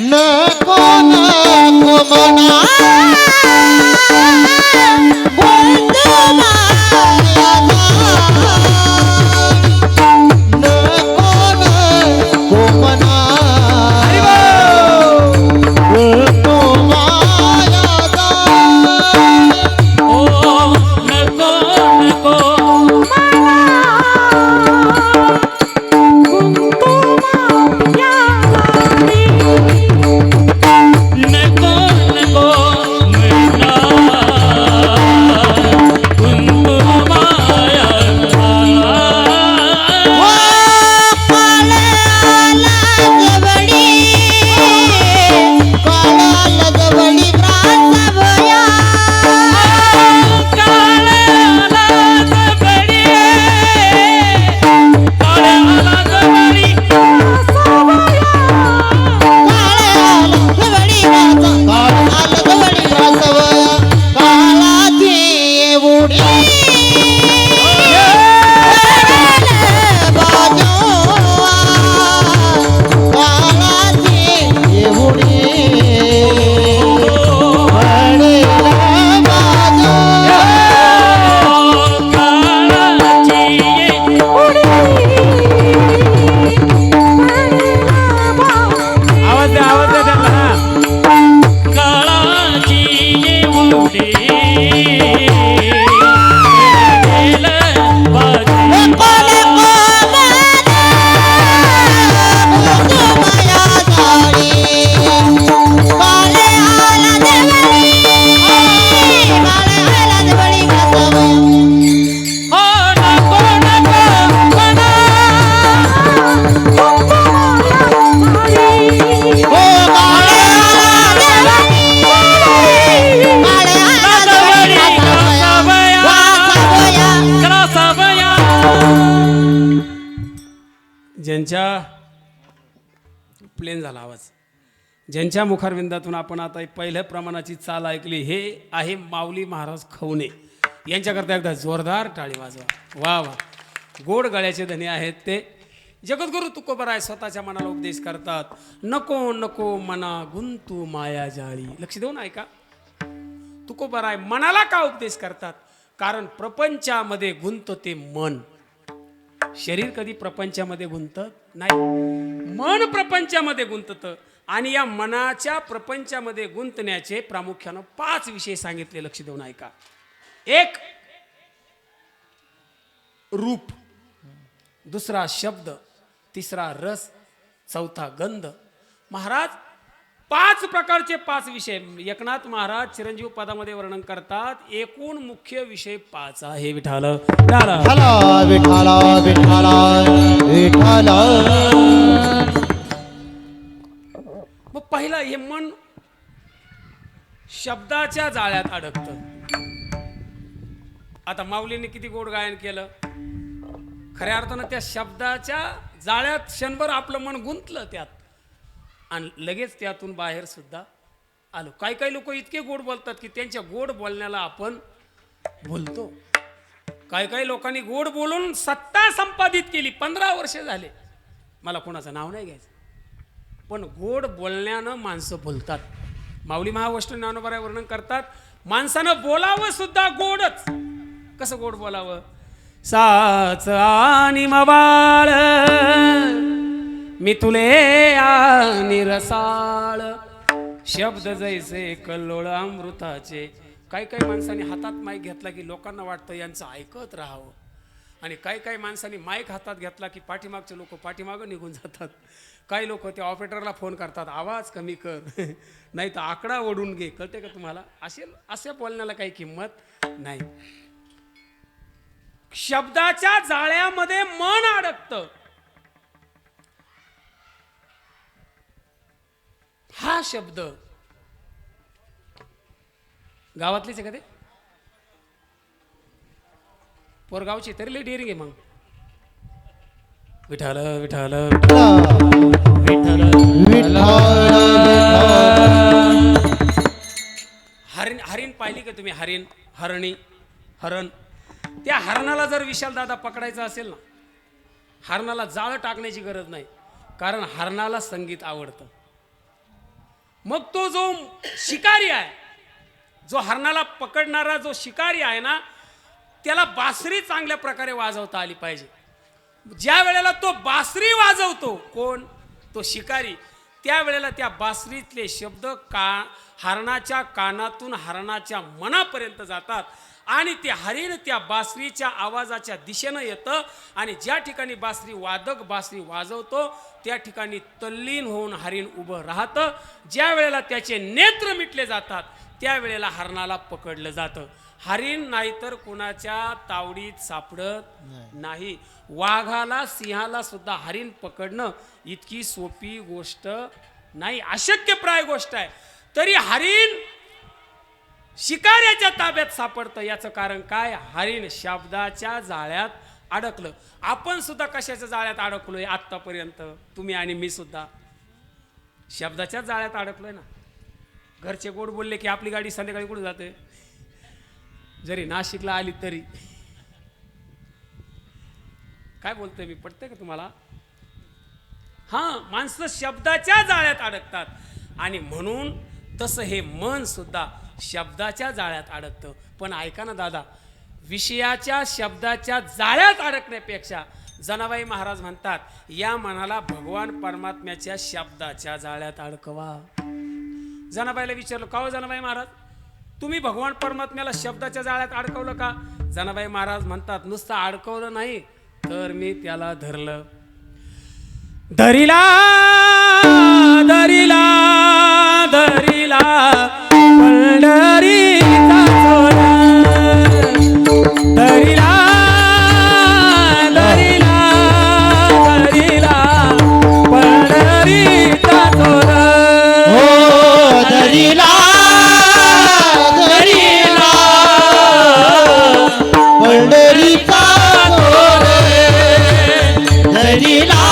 नको नको मना उलट माया जाणी. ओ नको नको नको नको मला कुंत माया ज्यांच्या प्लेन झाला आवाज ज्यांच्या मुखारविंदातून आपण आता पहिल्या प्रमाणाची चाल ऐकली हे आहे माऊली महाराज खवणे. यांच्याकरता एकदा जोरदार टाळी वाजवा. वा वा. गोड गळ्याचे धनी आहेत ते. जगद्गुरु तुकोबराय स्वतःच्या मनाला उपदेश करतात. नको नको मना गुंतू माया जाळी. लक्ष देऊन ऐका. तुकोबराय मनाला का उपदेश करतात? कारण प्रपंचामध्ये गुंतते मन. शरीर कधी प्रपंचामध्ये गुंतत नाही, मन प्रपंचामध्ये गुंतत. आणि या मनाच्या प्रपंचामध्ये गुंतण्याचे प्रामुख्यानं 5 विषय सांगितले. लक्ष देऊन ऐका. 1 रूप, 2 शब्द, 3 रस, 4 गंध. महाराज 5 प्रकारचे 5 विषय एकनाथ महाराज चिरंजीव पदामध्ये वर्णन करतात. एकूण मुख्य विषय 5 आहे. विठाल विठाला विठाला विठाला विठाला. मग पहिला हे मन शब्दाच्या जाळ्यात अडकतं. आता माऊलीने किती गोड गायन केलं. खऱ्या अर्थानं त्या शब्दाच्या जाळ्यात क्षणभर आपलं मन गुंतलं त्यात आणि लगेच त्यातून बाहेर सुद्धा आलो. काही काही लोक इतके गोड बोलतात की त्यांच्या गोड बोलण्याला आपण बोलतो. काही काही लोकांनी गोड बोलून सत्ता संपादित केली. 15 वर्षे झाले. मला कोणाचं नाव नाही घ्यायचं, पण गोड बोलण्यानं माणसं बोलतात. माऊली महावैष्णव ज्ञानोबा वर्णन करतात, माणसानं बोलावं सुद्धा गोडच. कसं गोड बोलावं? साच आणि मवाळ मी तुले आणि रसाळ, शब्द जैसे कल्लोळ अमृताचे. काही काही माणसांनी हातात माईक घेतला की लोकांना वाटतं यांचं ऐकत राहावं, आणि काही काही माणसांनी माईक हातात घेतला की पाठीमागचे लोक पाठीमागं निघून जातात. काही लोक त्या ऑपरेटरला फोन करतात, आवाज कमी कर नाही तर आकडा ओढून घे. कळते का तुम्हाला? असे बोलण्याला काही किंमत नाही. शब्दाच्या जाळ्यामध्ये मन अडकतं. हा शब्द गावातलीच आहे का? ते पोरगावची तरी लई डेअरिंग आहे. मग विठाल विठाल विठाल हरिण. हरिण पाहिली का तुम्ही? हरिण, हरणी, हरण. त्या हरणाला जर विशाल दादा पकडायचा असेल ना, हरणाला जाळं टाकण्याची गरज नाही, कारण हरणाला संगीत आवडतं. मग तो जो शिकारी आहे, जो हरणाला पकडणारा जो शिकारी आहे ना, त्याला बासरी चांगल्या प्रकारे वाजवता आली पाहिजे. ज्या वेळेला तो बासरी वाजवतो, कोण? तो शिकारी, त्यावेळेला त्या बासरीतले शब्द हरणाच्या कानातून हरणाच्या मनापर्यंत जातात आणि ते हरिण त्या बासरीच्या आवाजाच्या दिशेनं येतं. आणि ज्या ठिकाणी बासरी वादक बासरी वाजवतो त्या ठिकाणी तल्लीन होऊन हरिण उभं राहतं. ज्या वेळेला त्याचे नेत्र मिटले जातात त्यावेळेला हरणाला पकडलं जातं. हरिण नाहीतर कुणाच्या तावडीत सापडत नाही. वाघाला, सिंहाला सुद्धा हरिण पकडणं इतकी सोपी गोष्ट नाही, अशक्यप्राय गोष्ट आहे. तरी हरिण शिकाऱ्याच्या ताब्यात सापडतं. याचं कारण काय? हरिण शब्दाच्या जाळ्यात अडकलं. आपण सुद्धा कशाच्या जाळ्यात अडकलोय आत्तापर्यंत? तुम्ही आणि मी सुद्धा शब्दाच्या जाळ्यात अडकलोय ना. घरचे गोड बोलले की आपली गाडी संध्याकाळी कुठे जाते? जरी नाशिकला आली तरी. काय बोलतोय मी? पटतंय का तुम्हाला? हां, माणसं शब्दाच्या जाळ्यात अडकतात. आणि म्हणून तसं हे मन सुद्धा शब्दाच्या जाळ्यात अडकतं. पण ऐका ना दादा, विषयाच्या शब्दाच्या जाळ्यात अडकण्यापेक्षा जनाबाई महाराज म्हणतात, या मनाला भगवान परमात्म्याच्या शब्दाच्या जाळ्यात अडकवा. जनाबाईला विचारलं, का हो जनाबाई महाराज, तुम्ही भगवान परमात्म्याला शब्दाच्या जाळ्यात अडकवलं का? जनाबाई महाराज म्हणतात, नुसतं अडकवलं नाही तर मी त्याला धरलं. धरिला धरिला धरिला पंढरीचा चोर, धरिला धरिला धरिला पंढरीचा चोर. हो धरिला धरिला पंढरीचा चोर, धरिला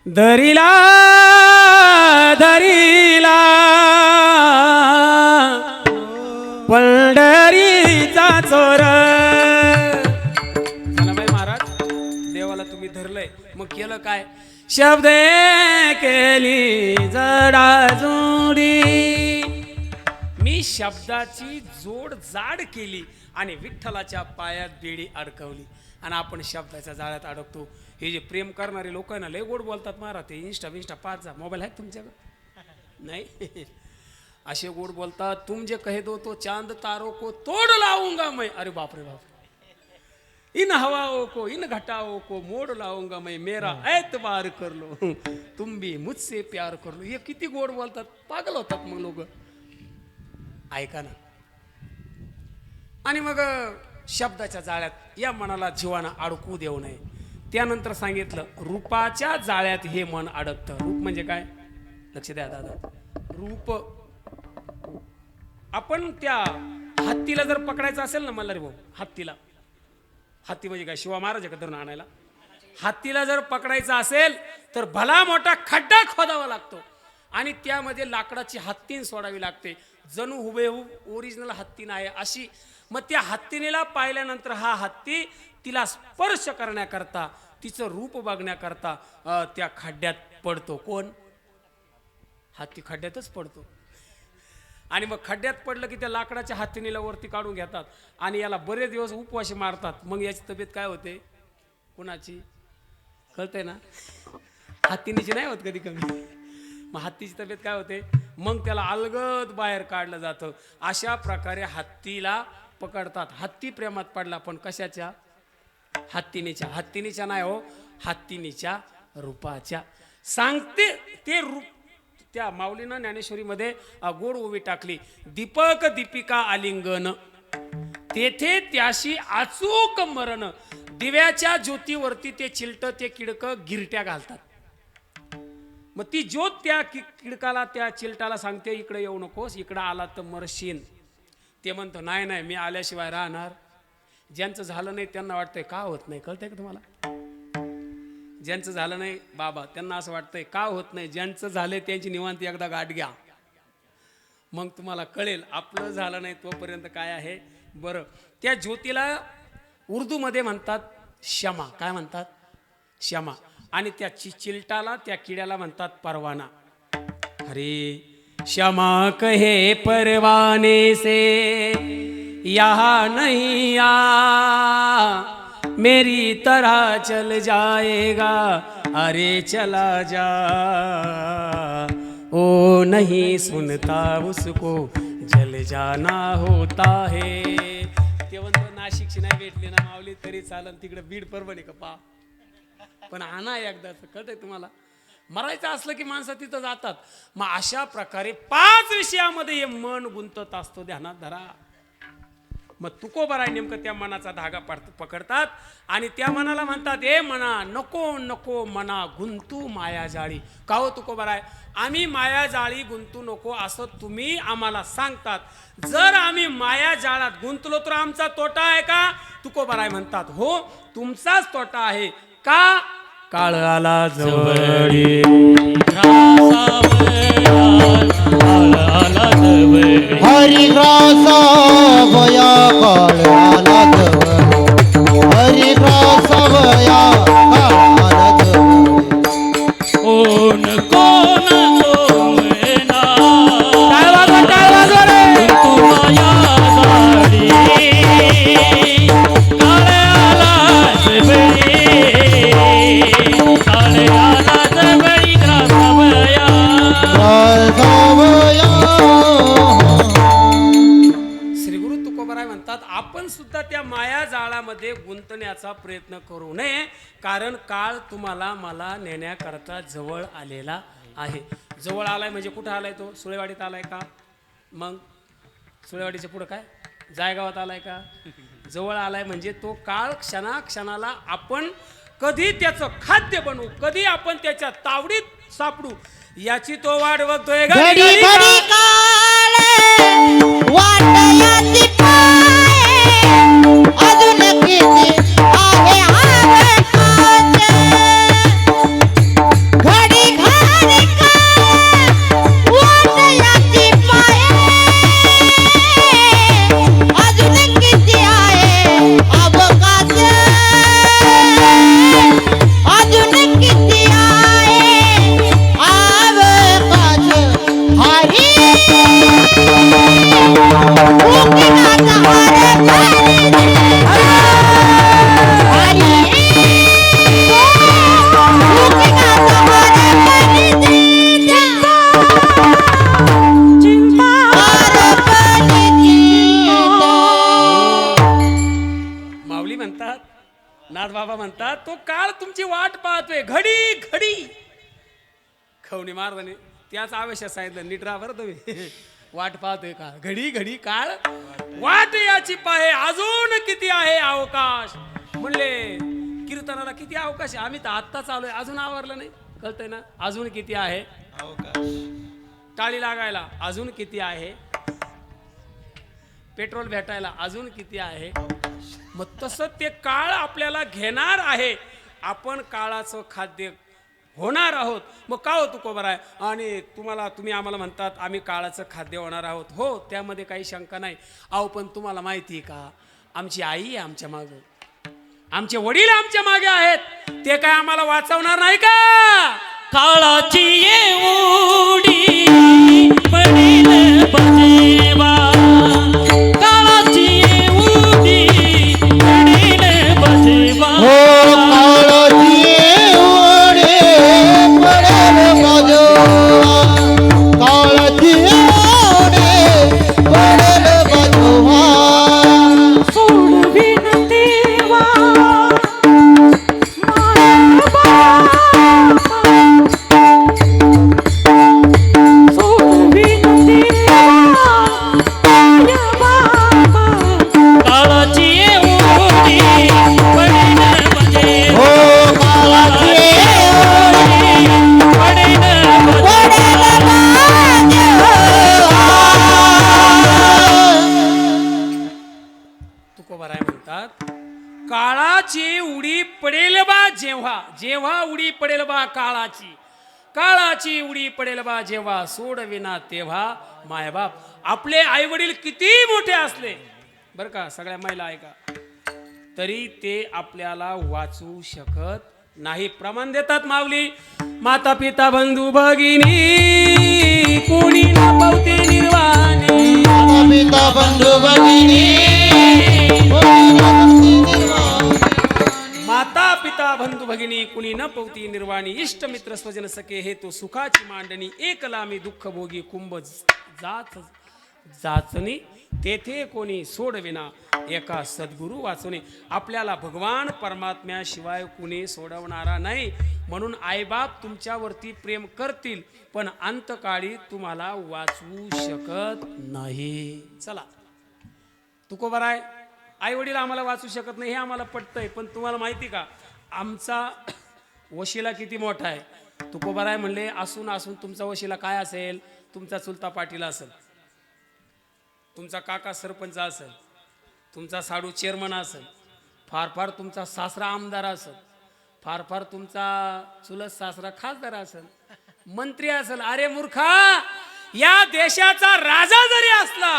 धरिला धरिला पंढरीचा चोर. जनाबाई महाराज, देवाला तुम्ही धरलंय, मग केलं काय? शब्दे केली जडाजोडी. मी शब्दाची जोड जाड केली आणि विठ्ठलाच्या पायात बेडी अडकवली. आणि आपण शब्दाच्या जाळ्यात अडकतो. हे जे प्रेम करणारे लोक आहे ना, लय गोड बोलतात महाराज. ते इंस्टा पाच जा. मोबाईल आहे तुमच्याकडे नाही? असे गोड बोलतात. तुम जे कहे दो तो चांद तारों को तोड़ लाऊंगा मैं. अरे बाप रे बाप. इन हवाओं को इन घटाओं को मोड़ लाऊंगा मैं, मेरा एतबार कर लो, तुम भी मुझसे प्यार कर लो. हे किती गोड बोलतात. पागल होतात मग लोक. ऐका ना. आणि मग शब्दाच्या जाळ्यात या मनाला जीवाना अडकू देऊ नये. त्यानंतर सांगितलं रूपाच्या जाळ्यात हे मन अडकतं. रूप म्हणजे काय? लक्ष द्या दादा. रूप, आपण त्या हत्तीला जर पकडायचं असेल ना मल्हारी भाऊ, हत्ती म्हणजे काय? शिवा महाराज का धरून आणायला? हत्तीला जर पकडायचं असेल तर भला मोठा खड्डा खोदावा लागतो आणि त्यामध्ये लाकडाची हत्तीन सोडावी लागते. जणू हुबेहूब ओरिजिनल हत्तीन आहे अशी. मग त्या हत्तीनेला पाहिल्यानंतर हा हत्ती तिला स्पर्श करण्याकरता, तिचं रूप बघण्याकरता त्या खड्ड्यात पडतो. कोण? हत्ती खड्ड्यातच पडतो. आणि मग खड्ड्यात पडलं की त्या लाकडाच्या हत्तीनेला वरती काढून घेतात आणि याला बरेच दिवस उपवाशी मारतात. मग याची तब्येत काय होते? कुणाची? कळतंय ना? हत्तीनीची नाही होत कधी कमी. मग हत्तीची तब्येत काय होते? मग त्याला अलगद बाहेर काढलं जातं. अशा प्रकारे हत्तीला पकडतात. हत्ती प्रेमात पडला, पण कशाच्या? हत्तीनीच्या. हत्तीनीच्या नाही हो, हत्तीनीच्या रूपाच्या. सांगते ते रूप. त्या माऊलीनं ज्ञानेश्वरीमध्ये गोड ओवी टाकली. दीपक दीपिका आलिंगन, तेथे त्याशी अचूक मरण. दिव्याच्या ज्योतीवरती ते चिलट, ते किडक गिरट्या घालतात. मग ती ज्योत त्या किडकाला, त्या चिलटाला सांगते इकडे येऊ नकोस, इकडं आला तर मरशीन. ते म्हणतो नाही नाही, मी आल्याशिवाय राहणार. ज्यांचं झालं नाही त्यांना वाटतंय का होत नाही. कळतंय का तुम्हाला? ज्यांचं झालं नाही बाबा, त्यांना असं वाटतंय का होत नाही. ज्यांचं झालंय त्यांची निवांत एकदा गाठ घ्या, मग तुम्हाला कळेल आपलं झालं नाही तोपर्यंत काय आहे. बरं, त्या ज्योतीला उर्दूमध्ये म्हणतात क्षमा. काय म्हणतात? क्षमा. आणि त्या चिलटाला, त्या किड्याला म्हणतात परवाना. अरे क्षमा कहे परवाने से यहाँ नहीं आ, मेरी तरह चल जाएगा, अरे चला जा. ओ नहीं सुनता उसको जल जाना होता है. ते म्हणतो नाशिकची नाही भेटली ना माऊली तरी चालन, तिकडे बीड परभणी का पा. पण आणा एकदा. कळतंय तुम्हाला? मरायचं असलं की माणसं तिथं जातात. मग अशा प्रकारे 5 विषयामध्ये हे मन गुंतत असतो. ध्यानात धरा. मग तुकोबाराय नेमकं त्या मनाचा धागा पकडतात आणि त्या मनाला म्हणतात, ए मना नको नको मना गुंतू माया जाळी. का हो तुकोबाराय, आम्ही माया जाळी गुंतू नको असं तुम्ही आम्हाला सांगतात. जर आम्ही माया जाळात गुंतलो तर आमचा तोटा आहे का? तुकोबाराय म्हणतात हो, तुमचाच तोटा आहे. का? काळ आला जवळ, हरिग्रास भया काळ आला जवळ, हरिग्रास भया काळ आला जवळ. कोण कोण गोवेना, टाळ वाजवा रे. तू माया जाळी, काळे आला जवळी, काळे आला जवळी ग्रासवया. श्री गुरु तुकोबाराय म्हणतात, आपण सुद्धा त्या माया जाळामध्ये गुंतण्याचा प्रयत्न करू नये. कारण काळ तुम्हाला मला नेण्याकरता जवळ आलेला आहे. जवळ आलाय म्हणजे कुठं आलाय तो? सुळेवाडीत आलाय का? मग सुळेवाडीच्या पुढं काय? जायगावात आलाय का? जवळ आलाय म्हणजे तो काळ क्षणाक्षणाला आपण कधी त्याचं खाद्य बनवू, कधी आपण त्याच्या तावडीत सापडू, याची तो वाट बघतोय. घडी घडी काळ वाटयाची पाय, अजून किती आहे आवकाश. घडी घडी काळ वाटयाची पाय, अजून किती आहे अवकाश. अजून किती आहे अवकाश. हरी खवणी मारदाने त्याच आवश्यक सांगितलं नीट राहा बरं तुम्ही वाट पाहतोय का घडी घडी काळ वाट याची पाहे अजून किती आहे अवकाश म्हणले कीर्तनाला किती अवकाश आहे आम्ही तर आत्ताच आलोय अजून आवरलं नाही कळतंय ना अजून किती आहे टाळी लागायला अजून किती आहे पेट्रोल भेटायला अजून किती आहे मग तसं ते काळ आपल्याला घेणार आहे आपण काळाचं खाद्य होणार आहोत मग का हो तुकोबर आहे आणि तुम्ही आम्हाला म्हणतात आम्ही काळाचं खाद्य होणार आहोत हो त्यामध्ये काही शंका नाही अहो पण तुम्हाला माहिती आहे का आमची आई आहे आमच्या मागे आमचे वडील आमच्या मागे आहेत ते काय आम्हाला वाचवणार नाही का काळाची येऊडी पडेल बजेवा काळाची येऊडी पडेल बजेवा हो काळजी ओढे पडेल बाजूला काळजी ओढे पडेल बाजूला सोडविन देवा सोडविन देवा काळाची येऊडी पडेल बजेवा हो काळजी पडेल तुकोबाराय म्हणतात काळाची उडी पडेल बा जेव्हा जेव्हा उडी पडेल बा काळाची उडी पडेल बा जेव्हा सोडविना तेव्हा मायबाप आपले आई वडील किती मोठे असले बर का सगळ्या महिला ऐका तरी ते आपल्याला वाचू शकत नाही प्रमाण देतात माऊली माता पिता बंधू भगिनी कोणी न पावते निर्वाणी पिता बंधू भगिनी माता पिता बंधू भगिनी कुणी न पवती निर्वाणी इष्ट मित्र स्वजन सखे हे तो सुखाची मांडणी एक लामी दुःख भोगी कुंभ जाचणी तेथे कोणी सोडविना एका सद्गुरू वाचुने आपल्याला भगवान परमात्म्याशिवाय कुणी सोडवणारा नाही म्हणून आईबाप तुमच्यावरती प्रेम करतील पण अंतकाळी तुम्हाला वाचवू शकत नाही चला तुकोबर आहे आई वडील आम्हाला वाचू शकत नाही हे आम्हाला पटतंय पण तुम्हाला माहिती का आमचा वशिला किती मोठा आहे तुकोबर आहे म्हणले असून तुमचा वशिला काय असेल तुमचा चुलता पाटील असेल तुमचा काका सरपंच असेल तुमचा साडू चेअरमन असेल फार फार तुमचा सासरा आमदार असेल फार फार तुमचा चुलत सासरा खासदार असेल मंत्री असेल अरे मूर्खा या देशाचा राजा जरी असला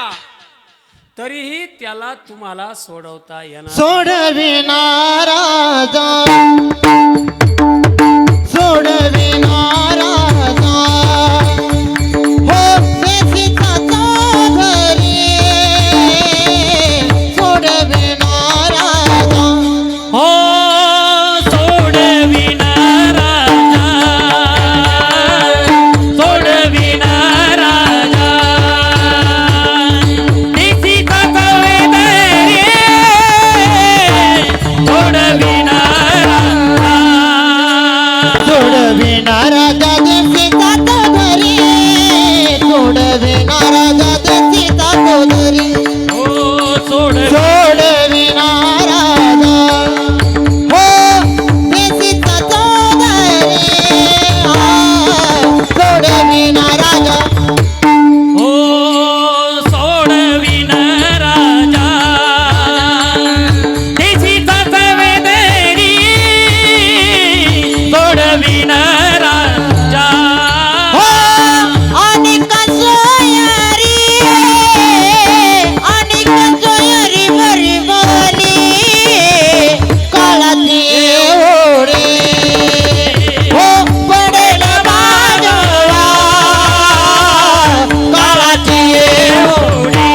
तरीही त्याला तुम्हाला सोडवता येणार सोडविना राजा सोडविना राजा हो देशीचा चौधरी सोडविना राजा हो सोडविना राजा सोडविना राजा देशीचा कवेदरी सोडविना राजा सोडविना राजा देशीचा चौधरी सोडविना राजा देशीचा चौधरी हो सोडविना सोडविना राजा हो देशीचा चौधरी सोडविना राजा हो सोडविना राजा देशीचा कवेदरी सोडविना राजा हो आणि कसोयरी बरी बोली काळाची ओढी हो पडेल बाजूला काळाची ओढी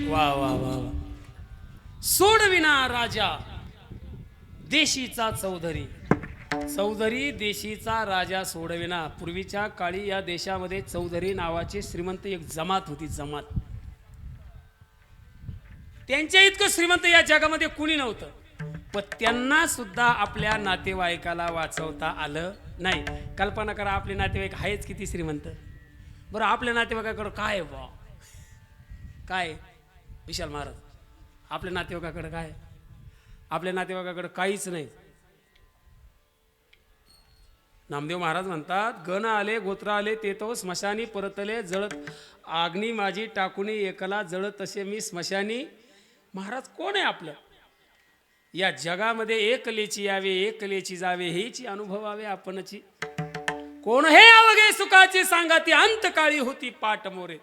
वा वा वा वा सोडविना राजा देशीचा चौधरी देशीचा राजा सोडविना पूर्वीच्या काळी या देशामध्ये चौधरी नावाची श्रीमंत एक जमात होती जमात त्यांच्या इतकं श्रीमंत या जगामध्ये कुणी नव्हतं पण त्यांना सुद्धा आपल्या नातेवाईकाला वाचवता आलं नाही. कल्पना करा, आपले नातेवाईक आहेच किती श्रीमंत. बरं, आपल्या नातेवाईकाकडं काय आहे बा? काय विशाल महाराज, आपल्या नातेवाईकाकडं काय? आपल्या नातेवाईकाकडं काहीच नाही. नामदेव महाराज म्हणतात, गण आले गोत्र आले ते तो स्मशानी परतले जळत आग्नी माझी टाकुनी एकला जळत तसे मी स्मशानी. महाराज कोण आहे आपलं? या जगामध्ये एकलेची यावे एकलेची जावे हेची अनुभवावे आपणची. कोण हे अवघे सुखाची सांगा ती अंतकाळी होती पाठ मोरे.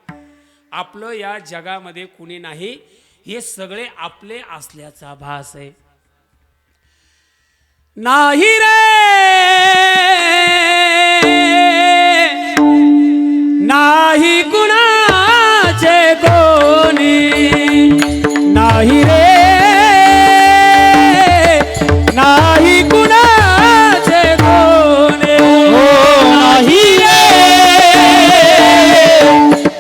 आपलं या जगामध्ये कुणी नाही, हे सगळे आपले असल्याचा भास आहे. नाही रे नाही कुणाचे कोणी, नाही रे नाही कुणाचे कोणी, नाही रे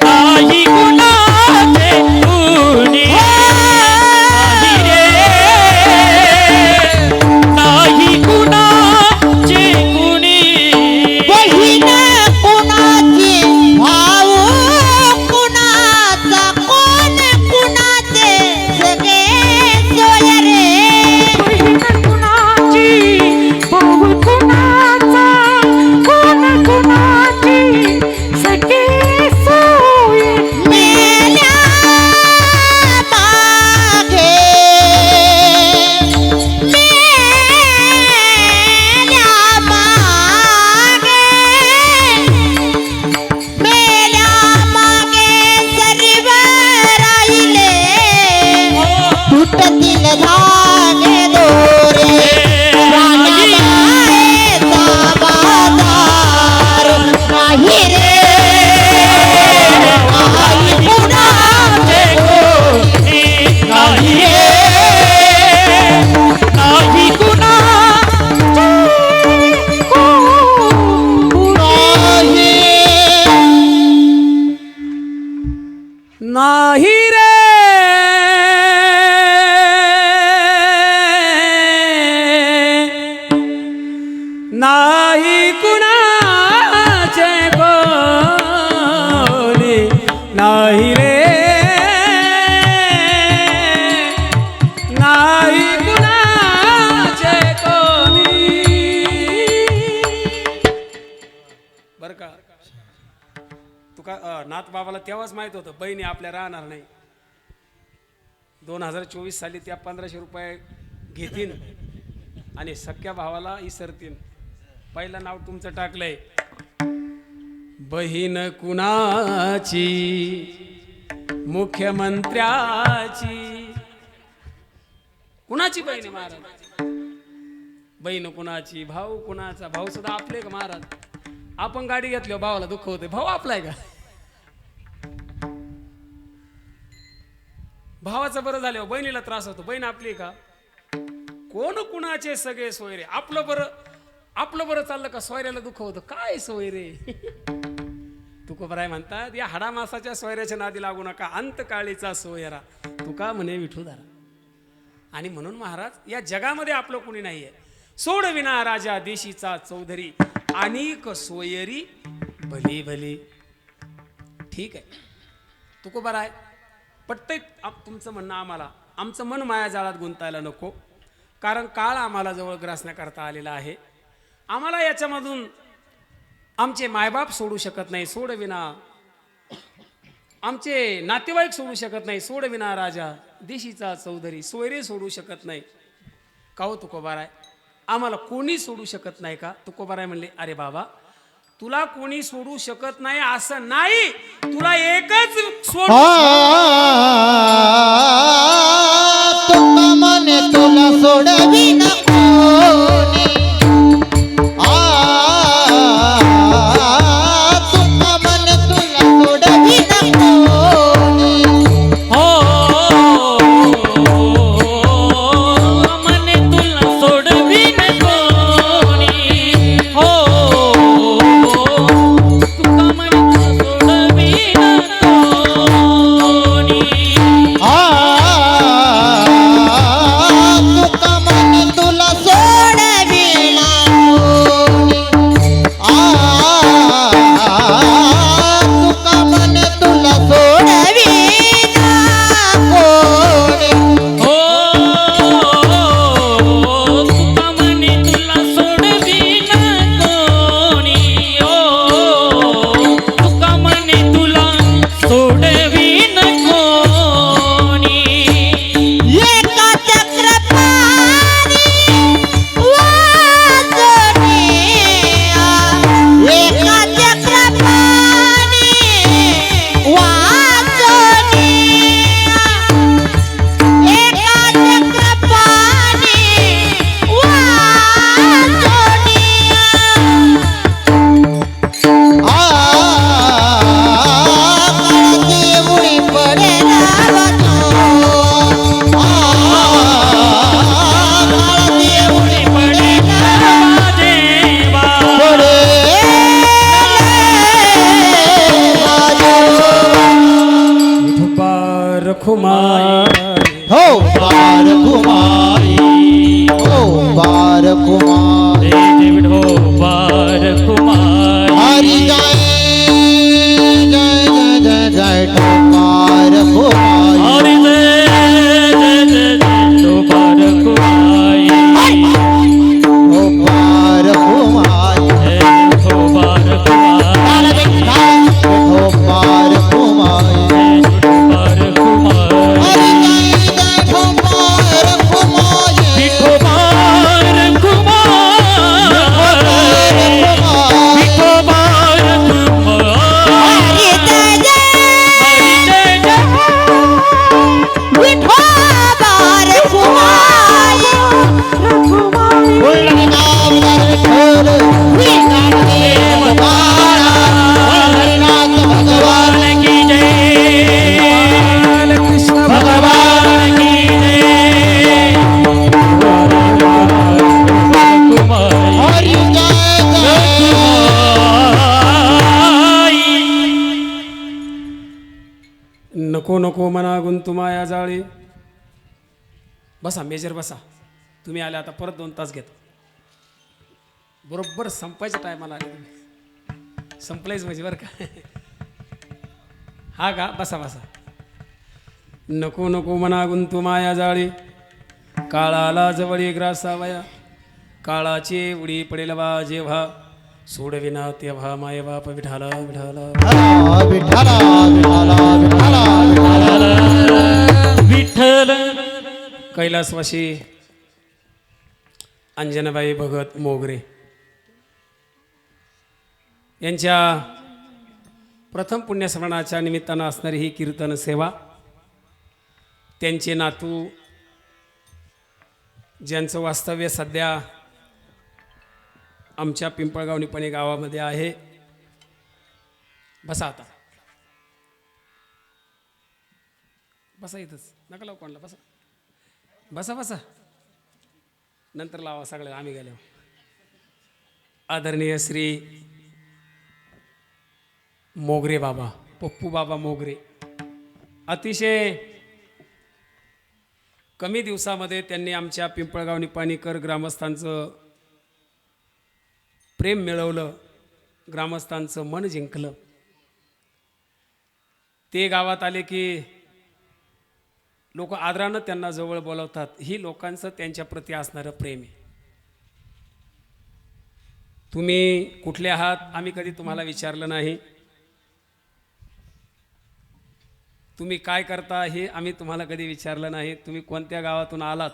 नाही कुणाचे कुणी, नाही रे नाही कुणाचे कुणी. बहीण कुणाची, भाऊ कुणाचा, कोण कुणाचे, सगळे सोयरे. बहीण कुणाची, भाऊ कुणाचा, कोण कुणाची, सगळे सोय. मेल्या मागे, मेल्या मागे, मेल्या मागे सर्व राहिले, तुटतील धागे दोरे. प्राणमायेचा बाजार नाही रे नाही कुणाचे कोणी, नाही रे नाही कुणाचे नाही. नाही रे नाही कुणाचे कोणी, नाही रे नाही कुणाचे कोणी. बर का, तुका नाथ बाबाला तेव्हाच माहित होतं बहिणी आपल्या राहणार नाही. 2024 साली त्या 1500 रुपये घेतील आणि सख्या भावाला इसरतील. पहिलं नाव तुमचं टाकलंय, बहीण कुणाची मुख्यमंत्र्याची. कुणाची बहीण आहे महाराज? बहीण कुणाची, भाऊ कुणाचा. भाऊ सुद्धा आपले का महाराज? आपण गाडी घेतली भावाला दुःख होते, भाऊ आपलाय का? भावाचं बरं झालं बहिणीला त्रास होतो, बहीण आपली का? कोण कुणाचे सगळे सोयरे. आपलं बरं चाललं का सोयऱ्याला दुःख होतं. काय सोयरे? तुकोबराय म्हणतात, या हाडामासाच्या सोयऱ्याच्या नादी लागू नका, अंतकाळीचा सोयरा तुका म्हणे विठुधारा. आणि म्हणून महाराज या जगामध्ये आपलं कुणी नाहीये. सोडविना राजा देशीचा चौधरी, अनेक सोयरी भली भली. ठीक आहे तुकोबराय, पटतंय तुमचं म्हणणं आम्हाला. आमचं मन माया जाळात गुंतायला नको, कारण काळ आम्हाला जवळ ग्रासण्याकरता आलेला आहे. आम्हाला याच्यामधून आमचे मायबाप सोडू शकत नाही, सोडविना आमचे नातेवाईक सोडू शकत नाही, सोडविना राजा देशीचा चौधरी. सोयरे सोडू शकत नाही का हो तुकोबाराय? आम्हाला कोणी सोडू शकत नाही का? तुकोबाराय म्हणले, अरे बाबा तुला कोणी सोडू शकत नाही असं नाही, तुला एकच सोडू. तुका म्हणे तुला सोडवी नको. तुका म्हणे तुला सोडवी नको. हो मने तुला सोडवी कोणी. हो तुका मने तुला सोडवी कोणी. गुंतुमाया जाळी. बसा मेजर बसा. तुम्ही आले आता परत 2 तास घेतो. बरोबर संपायच्या टायमाला आले तुम्ही. संपलायच म्हणजे बरं का. हा का बसा बसा. नको नको मना गुंतुमाया जाळी, काळाला जवळी ग्रासावया, काळाची उडी पडेल बा जेव्हा, सोडविना तेव्हा माय बाप विठाला विठाला. विठाला विठाला विठाला विठाला. विठ्ठल कैलासवासी अंजनाबाई भगत मोगरे यांच्या प्रथम पुण्यस्मरणाच्या निमित्तानं असणारी ही कीर्तन सेवा, त्यांचे नातू ज्यांचं वास्तव्य सध्या आमच्या पिंपळगाव निपाणी गावामध्ये आहे. बसा आता. बसा इथंच नका लावू कोणाला. बसा बसा बसा. नंतर लावा सगळे आम्ही गेलो. आदरणीय श्री मोगरे बाबा, पप्पू बाबा मोगरे, अतिशय कमी दिवसामध्ये त्यांनी आमच्या पिंपळगाव निपाणीकर ग्रामस्थांचं प्रेम मिळवलं, ग्रामस्थांचं मन जिंकलं. ते गावात आले की लोक आदरानं त्यांना जवळ बोलवतात. ही लोकांचं त्यांच्या प्रती असणारं प्रेम आहे. तुम्ही कुठले आहात आम्ही कधी तुम्हाला विचारलं नाही. तुम्ही काय करता हे आम्ही तुम्हाला कधी विचारलं नाही. तुम्ही कोणत्या गावातून आलात,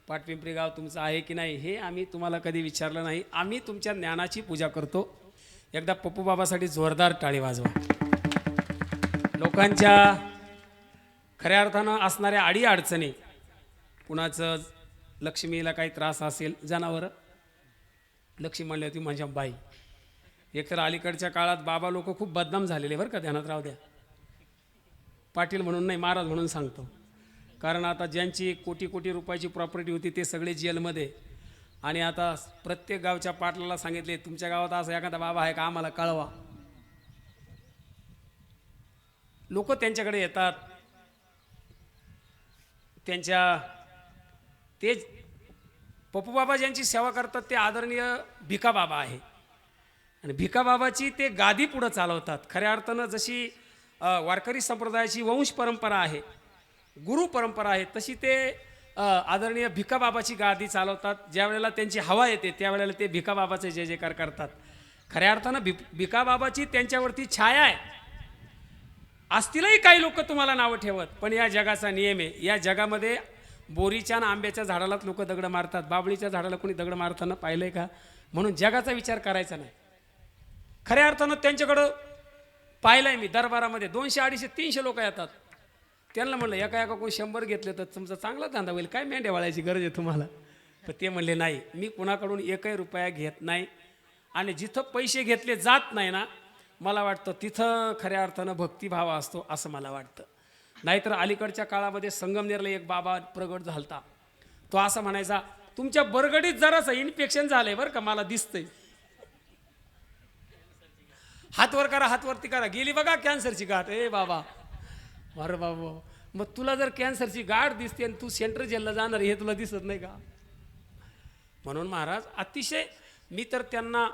पाटपिंपरी गाव तुमचं आहे की नाही हे आम्ही तुम्हाला कधी विचारलं नाही. आम्ही तुमच्या ज्ञानाची पूजा करतो. एकदा पप्पू बाबासाठी जोरदार टाळी वाजवा. लोकांच्या खऱ्या अर्थानं असणाऱ्या अडीअडचणी, कुणाचं लक्ष्मीला काही त्रास असेल, जनावरं लक्ष्मी म्हणली होती माझ्या बाई. एकतर अलीकडच्या काळात बाबा लोक खूप बदनाम झालेले बरं का, ध्यानात राहू द्या. पाटील म्हणून नाही, महाराज म्हणून सांगतो. कारण आता ज्यांची कोटी कोटी रुपयाची प्रॉपर्टी होती ते सगळे जेलमध्ये. आणि आता प्रत्येक गावच्या पाटलाला सांगितले तुमच्या गावात असं एखादा बाबा आहे का आम्हाला कळवा. लोक त्यांच्याकडे येतात. ते पप्पू बाबा ज्यांची सेवा करतात ते आदरणीय भिका बाबा आहे. आणि भिका बाबाची ते गादी पुढं चालवतात. खऱ्या अर्थानं जशी वारकरी संप्रदायाची वंश परंपरा आहे, गुरु परंपरा आहे, तशी ते आदरणीय भिका बाबाची गादी चालवतात. ज्या वेळेला त्यांची हवा येते त्यावेळेला ते भिका बाबाचे जय जयकार करतात. खऱ्या अर्थानं भिका बाबाची त्यांच्यावरती छाया आहे. असतीलही काही लोक तुम्हाला नावं ठेवत, पण या जगाचा नियम आहे. या जगामध्ये बोरीच्या आणि आंब्याच्या झाडालाच लोक दगड मारतात, बाबळीच्या झाडाला कोणी दगड मारताना पाहिलंय का? म्हणून जगाचा विचार करायचा नाही. खऱ्या अर्थानं त्यांच्याकडं पाहिलंय मी दरबारामध्ये 200, 250, 300 लोक येतात. त्यांना म्हणलं एका कोण 100 घेतले तर तुमचा चांगला धंदा होईल, काय मेंढ्या वाळायची गरज आहे तुम्हाला? पण ते म्हणले नाही, मी कुणाकडून 1 रुपया घेत नाही. आणि जिथं पैसे घेतले जात नाही ना, मला वाटतं तिथं खऱ्या अर्थानं भक्तिभाव असतो असं मला वाटतं. नाहीतर अलीकडच्या काळामध्ये संगमनेरला एक बाबा प्रगट झालता. तो असं म्हणायचा, तुमच्या बरगडीत जरासं इन्फेक्शन झालंय बरं का, मला दिसतंय. हात वर करा, हात वरती करा, गेली बघा कॅन्सरची गाठ. ए बाबा, अरे बाबा, मग तुला जर कॅन्सरची गाठ दिसते आणि तू सेंट्रल जेलला जाणार हे तुला दिसत नाही का? म्हणून महाराज अतिशय, मी तर त्यांना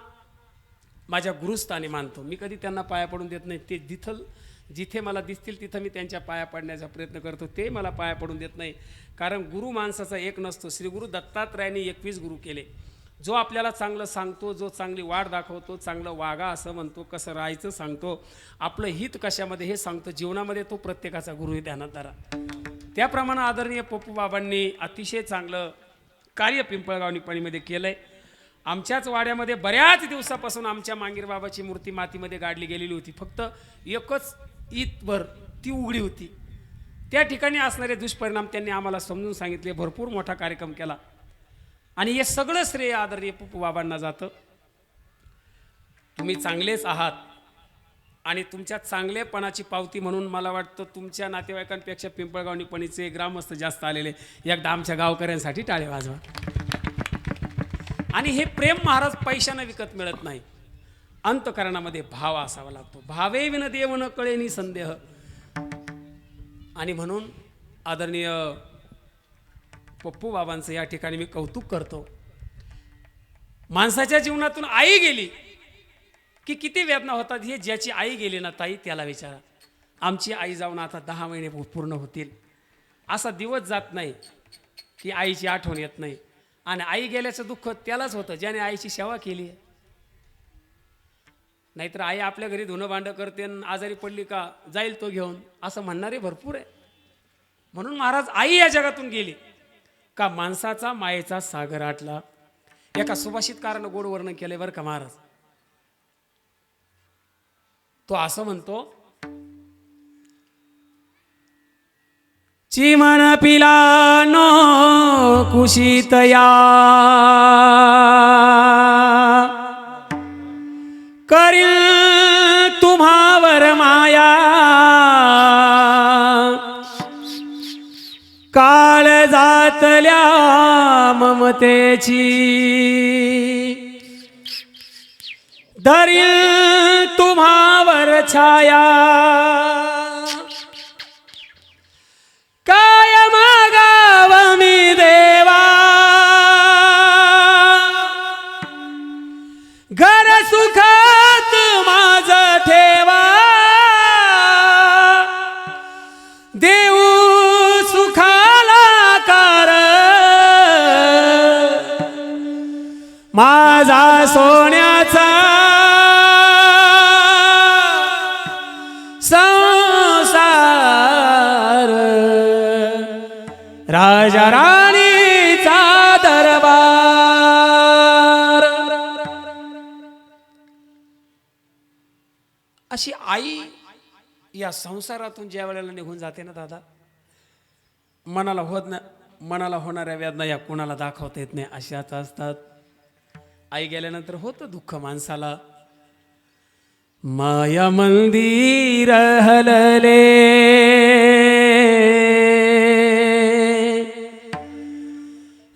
माझ्या गुरुस्थानी मानतो. मी कधी त्यांना पाया पडून देत नाही. ते जिथे मला दिसतील तिथं मी त्यांच्या पाया पडण्याचा प्रयत्न करतो. ते मला पाया पडून देत नाही. कारण गुरु माणसाचा एक नसतो. श्री गुरु दत्तात्रयांनी 21 गुरु केले. जो आपल्याला चांगलं सांगतो, जो चांगली वाढ दाखवतो, चांगलं वागा असं म्हणतो, कसं राहायचं सांगतो, आपलं हित कशामध्ये हे सांगतो, जीवनामध्ये तो प्रत्येकाचा गुरु हे ध्यानात धरा. त्याप्रमाणे आदरणीय पप्पू बाबांनी अतिशय चांगलं कार्य पिंपळगाव निपाणीमध्ये केलं आहे. आमच्याच वाड्यामध्ये बऱ्याच दिवसापासून आमच्या मांगीर बाबाची मूर्ती मातीमध्ये गाडली गेलेली होती. फक्त एकच ईदभर ती उघडी होती. त्या ठिकाणी असणारे दुष्परिणाम त्यांनी आम्हाला समजून सांगितले. भरपूर मोठा कार्यक्रम केला. आणि हे सगळं श्रेय आदरणीय पप्पू बाबांना जातं. तुम्ही चांगलेच आहात आणि तुमच्या चांगलेपणाची पावती म्हणून मला वाटतं तुमच्या नातेवाईकांपेक्षा पिंपळगाव निपाणीचे ग्रामस्थ जास्त आलेले. एकदा आमच्या गावकऱ्यांसाठी टाळे वाजवा. आणि हे प्रेम महाराज पैशानं विकत मिळत नाही. अंतकरणामध्ये भाव असावा लागतो. भावे विन देव न कळेनी संदेह. आणि म्हणून आदरणीय पप्पू बाबांचं या ठिकाणी मी कौतुक करतो. माणसाच्या जीवनातून आई गेली की किती वेदना होतात हे ज्याची आई गेली ना ताई त्याला विचारा. आमची आई जाऊन आता 10 महिने पूर्ण होतील. असा दिवस जात नाही की आईची आठवण येत नाही. आणि आई गेल्याचं दुःख त्यालाच होतं ज्याने आईची सेवा केली आहे. नाहीतर आई आपल्या घरी धुणं भांडं करते आणि आजारी पडली का जाईल तो घेऊन असं म्हणणारे भरपूर आहे. म्हणून महाराज आई या जगातून गेली का माणसाचा मायेचा सागर आटला. एका सुभाषितकारानं गोड वर्णन केलंय बरं का महाराज. तो असं म्हणतो, चिमण पिलानो कुशीतया करील तुम्हावर माया काळ जातल्या ममतेची धरील तुम्हावर छाया काय मागाव मी देवा घर सुखात माझ ठेवा देऊ सुखाला कार माझा सोन्याचा संसार राजा राणीचा दरबार. अशी आई या संसारातून ज्या वेळेला निघून जाते ना दादा, मनाला होणाऱ्या वेदना या कुणाला दाखवता येत नाही अशाच असतात. आई गेल्यानंतर होतं दुःख माणसाला. माया मंदिर हलले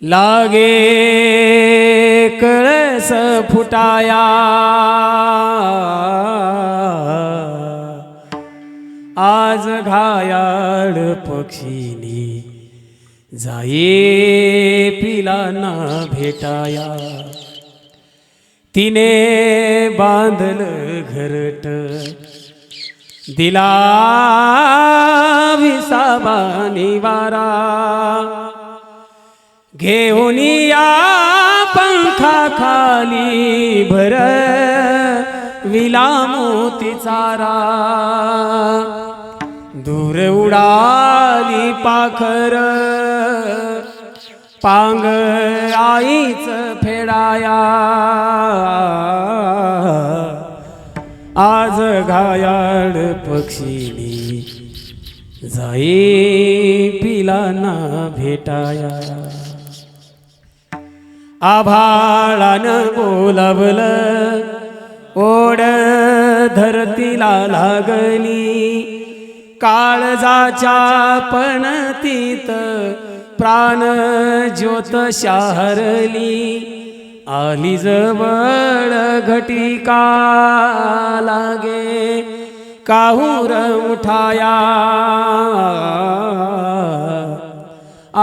लागे कळस फुटाया आज घायाळ पक्षीनी जाये पिलांना भेटाया तिने बांधल घरट दिला विसावा निवारा घेऊन या पंखा खाली भर विला मोती चारा दूर उडाली पाखर पांग आईच फेडाया आज घायाळ पक्षीनी जाई पिलांना भेटाया आभाळानं बोलावलं ओढ धरतीला लागली काळजाच्या पणतीत प्राण ज्योत शाहरली आली जवळ घटिका लागे काहूर उठाया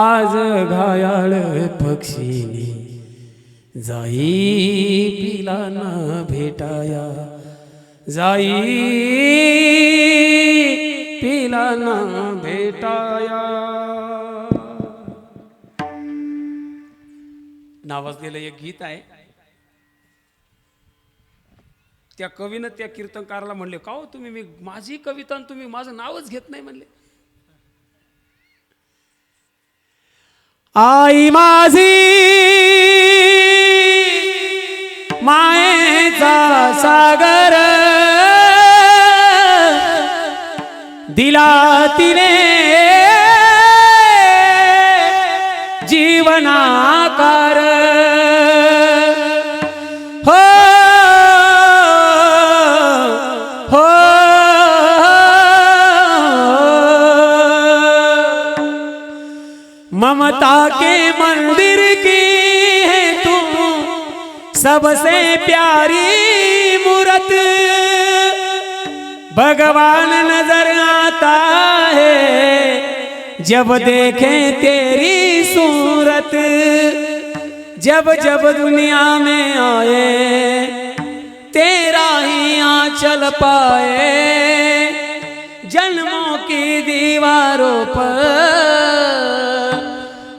आज घायाळ पक्षीनी जाई पिलांना भेटाया जाई पिलांना भेटाया. नावाजलेलं एक गीत आहे. त्या कवीनं त्या कीर्तनकाराला म्हणले का हो तुम्ही मी माझी कविता आणि तुम्ही माझं नावच घेत नाही म्हणले. आई माझी मायेचा सागर दिला तिने जीवनाकार हो हो ममता के मंदिर की है तू सबसे प्यारी मूरत भगवान नजर आता है जब देखें तेरी सूरत, जब जब दुनिया में आए तेरा ही आंचल पाए, जन्मों की दीवारों पर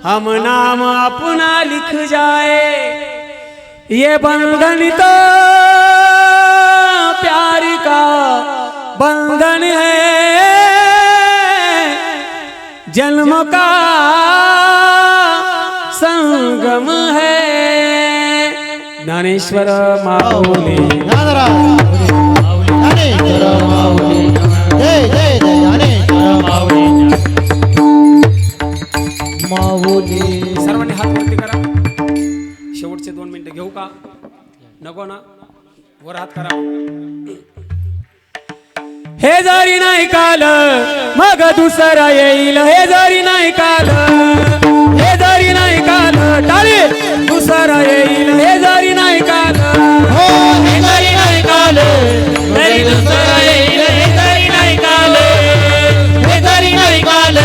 हम नाम अपना लिख जाए, ये बंधन तो प्यार का बंधन है, जन्म का संगम है। ज्ञानेश्वर माऊली ज्ञानेश्वर माऊली, जय जय जय ज्ञानेश्वर माऊली. सर्वांनी हात वरती करा. शेवटचे 2 मिनिटं घेऊ का? नको ना? वर हात करा. हे जरी नाही काल मग दुसरा येईल, हे जरी नाही काल, हे जरी नाही काल, टाळी दुसरा येईल, हे जरी नाही काल, हो हे जरी नाही काल तरी दुसरा येईल, हे जरी नाही काल, हे जरी नाही काल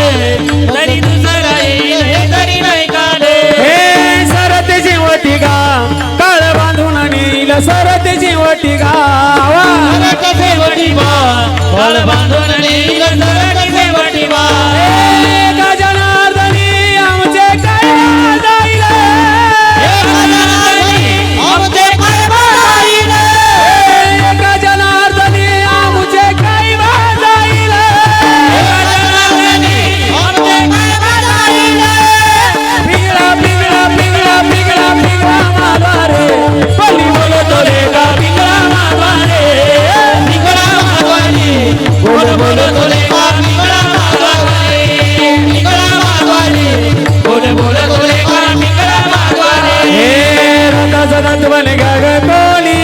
तरी दुसरा येईल, हे जरी नाही काल. हे सरत जीवटी गा काळ बांधून नेईल, सरत जीवटी गावा सरक सेवटी बा बाळ बांधून नेईल, सरक सेवटी बा. गजनार्दनी आमचे काय जाईल, आमचे कर्म जाईल, गजनार्दनी आमचे काय जाईल, आमचे कर्म जाईल. पिंगळा पिंगळा पिंगळा पिंगळा पिंगळा मारवारे, बोली बोलतो रे का पिंगळा मारवारे, पिंगळा मारवारी बोल बोल तोले का पिंगळा मारवारी, पिंगळा मारवारी बोल बोल तोले का पिंगळा मारवारी. हे रंगा सदात बन ग कोणी,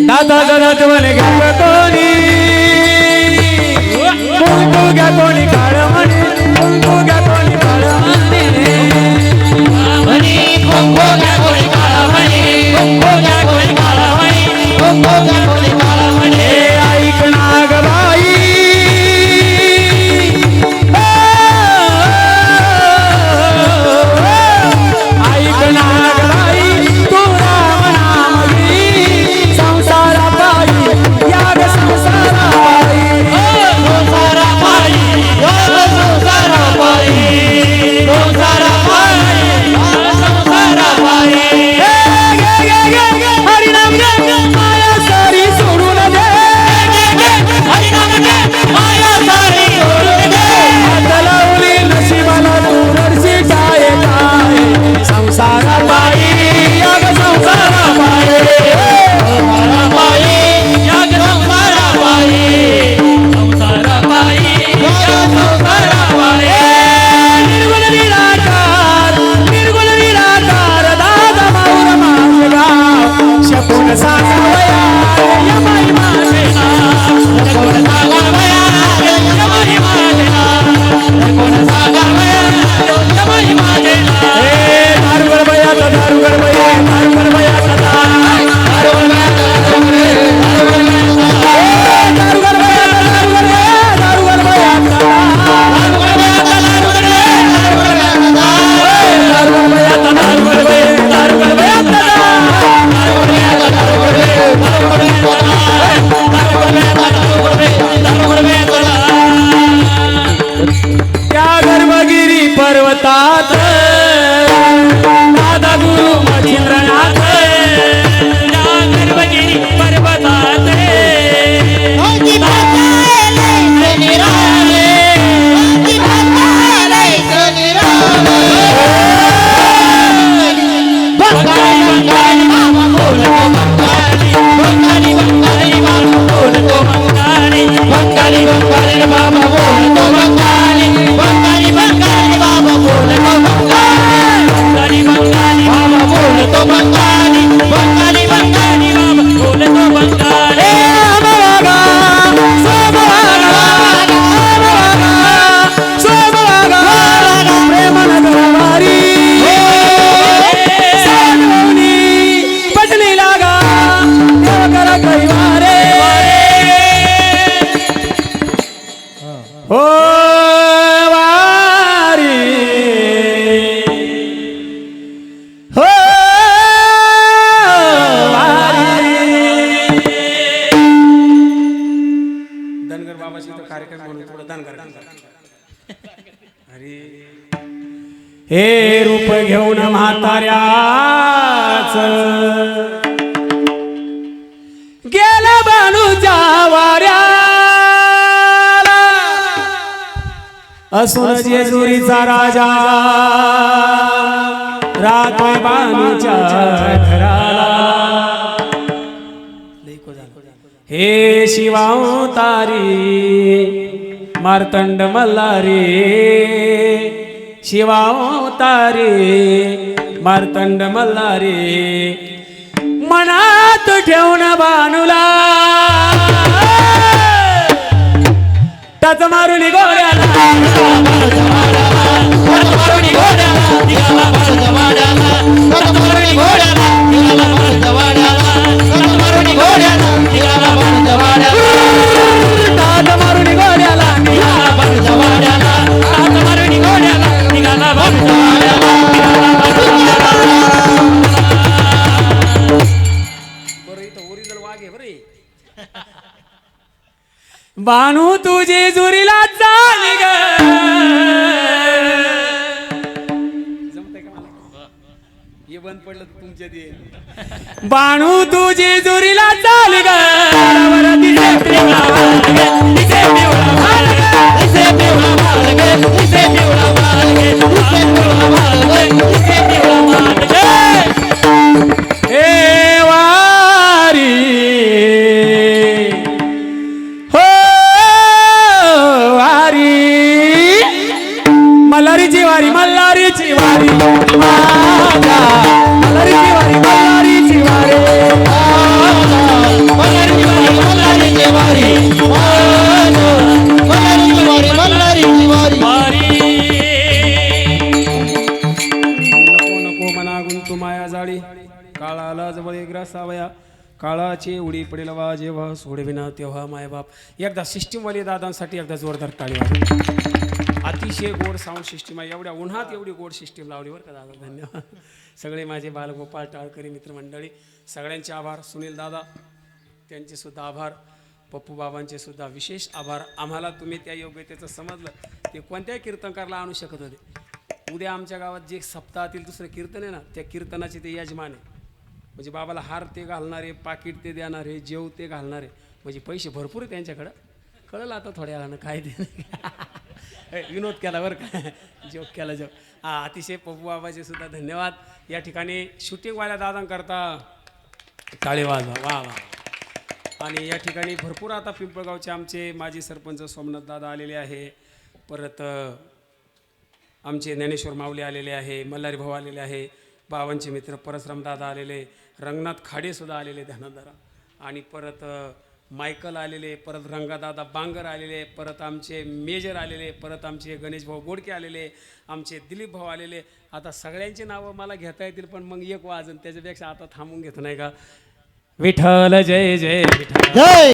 दादा सदात बन ग कोणी, कुंकू ग कोणी काळ म्हणे, कुंकू ग कोणी काळ म्हणे, म्हणी कुंकू घ्या कोणी काळा म्हणे, कुंकू घ्या कोणी काळा म्हणे, कुंकू घ्या कोणी काळा म्हणे. हे ऐक नागबाई, ऐक नागबाई, तू राम नाम घे, संसारा पायी याग संसारा पायी, संसारा पायी योग संसारा पायी, संसारा पायी संसारा पायी. हरिनाम घे माया सारी सोडून दे, हरिनाम घे माया सारी सोडून दे. हात लावली नशिबाला तू रडशी काय काय, संसारा पायी याग संसारा पायी, संसारा पायी योग संसारा पायी, संसारा पायी योग संसारा पायी. निर्गुण निराकार, निर्गुण निराकार, दादा माऊर माझे गाव, शकून सांगावया यमाई माझे नाव, कोण सागर वया यमाई माझे नाव, कोण सागर वया यमाई माझे नाव. हे दारुगड बयाचा दारुगड बया, दारुगड बयाचा दारुगड बयाचा दारुगड बया, दारुगड बयाचा त्या गर्भगिरी पर्वतात दादा गुरु मच्छिंद्रनाथ, गर्भगिरी पर्वतात होती भाताले निराले, होती भाताले निराले. बंगाली बंगाली मामा बोलतो बंगाली, बंगाली बंगाली मामा बोलतो बंगाली, बंगाली बंगाली मामा बोलतो बंगाली, बंगाली बंगाली मामा बोलतो बंगाली. हे रूप घेऊन म्हाताऱ्याच गेला बाणूच्या वाऱ्याला असून जेजुरीचा राजा रातोय बाणूच्या घराला हे शिवावतारी मार्तंड मल्हारी शिवावतारी मार्तंड मल्हारी मनात ठेवून बाणूला टच मारून गोड्याला बाणू तुझी जुरीला चाल ग जमतंय का मला हे बंद पडलं तर तुमच्या दे बाणू तुझी जुरीला चाल ग मल्हारीची वारी मल्हारीची वारी माझ्या मल्हारीची वारी मल्हारीची वारी मल्हारीची वारी मल्हारीची वारी मल्हारीची वारी मल्हारीची वारी नको नको मना गुंतू माया जाळी काळाला जवळ एक ग्रासावया काळाची उडी पडेल वा जेव्हा सोडविना तेव्हा मायबाप एकदा सिस्टीमवाली दादांसाठी एकदा जोरदार टाळी वाजवा. अतिशय गोड साऊंड सिस्टीम आहे. एवढ्या उन्हात एवढी गोड सिस्टीम लावली बरं का दादा. धन्यवाद. सगळे माझे बालगोपाळ टाळकरी मित्रमंडळी सगळ्यांचे आभार. सुनील दादा त्यांचे सुद्धा आभार. पप्पू बाबांचे सुद्धा विशेष आभार. आम्हाला तुम्ही त्या योग्यतेचं समजलं ते कोणत्याही कीर्तनकारला आणू शकत होते. उद्या आमच्या गावात जे सप्ताहातील दुसरं कीर्तन आहे ना त्या कीर्तनाचे ते यजमान आहे. म्हणजे बाबाला हार ते घालणारे पाकिट ते देणारे जेव ते घालणारे म्हणजे पैसे भरपूर आहे त्यांच्याकडं. कळलं आता थोड्या वेळानं काय ते विनोद केला बरं का जोक केला जोक. हां अतिशय पप्पू बाबाचे सुद्धा धन्यवाद. या ठिकाणी शूटिंगवाल्या दादांकरता टाळी वाजवा वा वा. आणि या ठिकाणी भरपूर आता पिंपळगावचे आमचे माजी सरपंच सोमनाथ दादा आलेले आहे. परत आमचे ज्ञानेश्वर माऊली आलेले आहे. मल्हारी भाऊ आलेले आहे. बाबांचे मित्र परसराम दादा आलेले. रंगनाथ खाडेसुद्धा आलेले ध्यानदारा. आणि परत मायकल आलेले. परत रंगादादा बांगर आलेले. परत आमचे मेजर आलेले. परत आमचे गणेश भाऊ गोडके आलेले. आमचे दिलीप भाऊ आलेले. आता सगळ्यांची नावं मला घेता येतील पण मग एक वाजन त्याच्यापेक्षा आता थांबून घेतो नाही का. विठ्ठल जय जय विठ्ठल. जय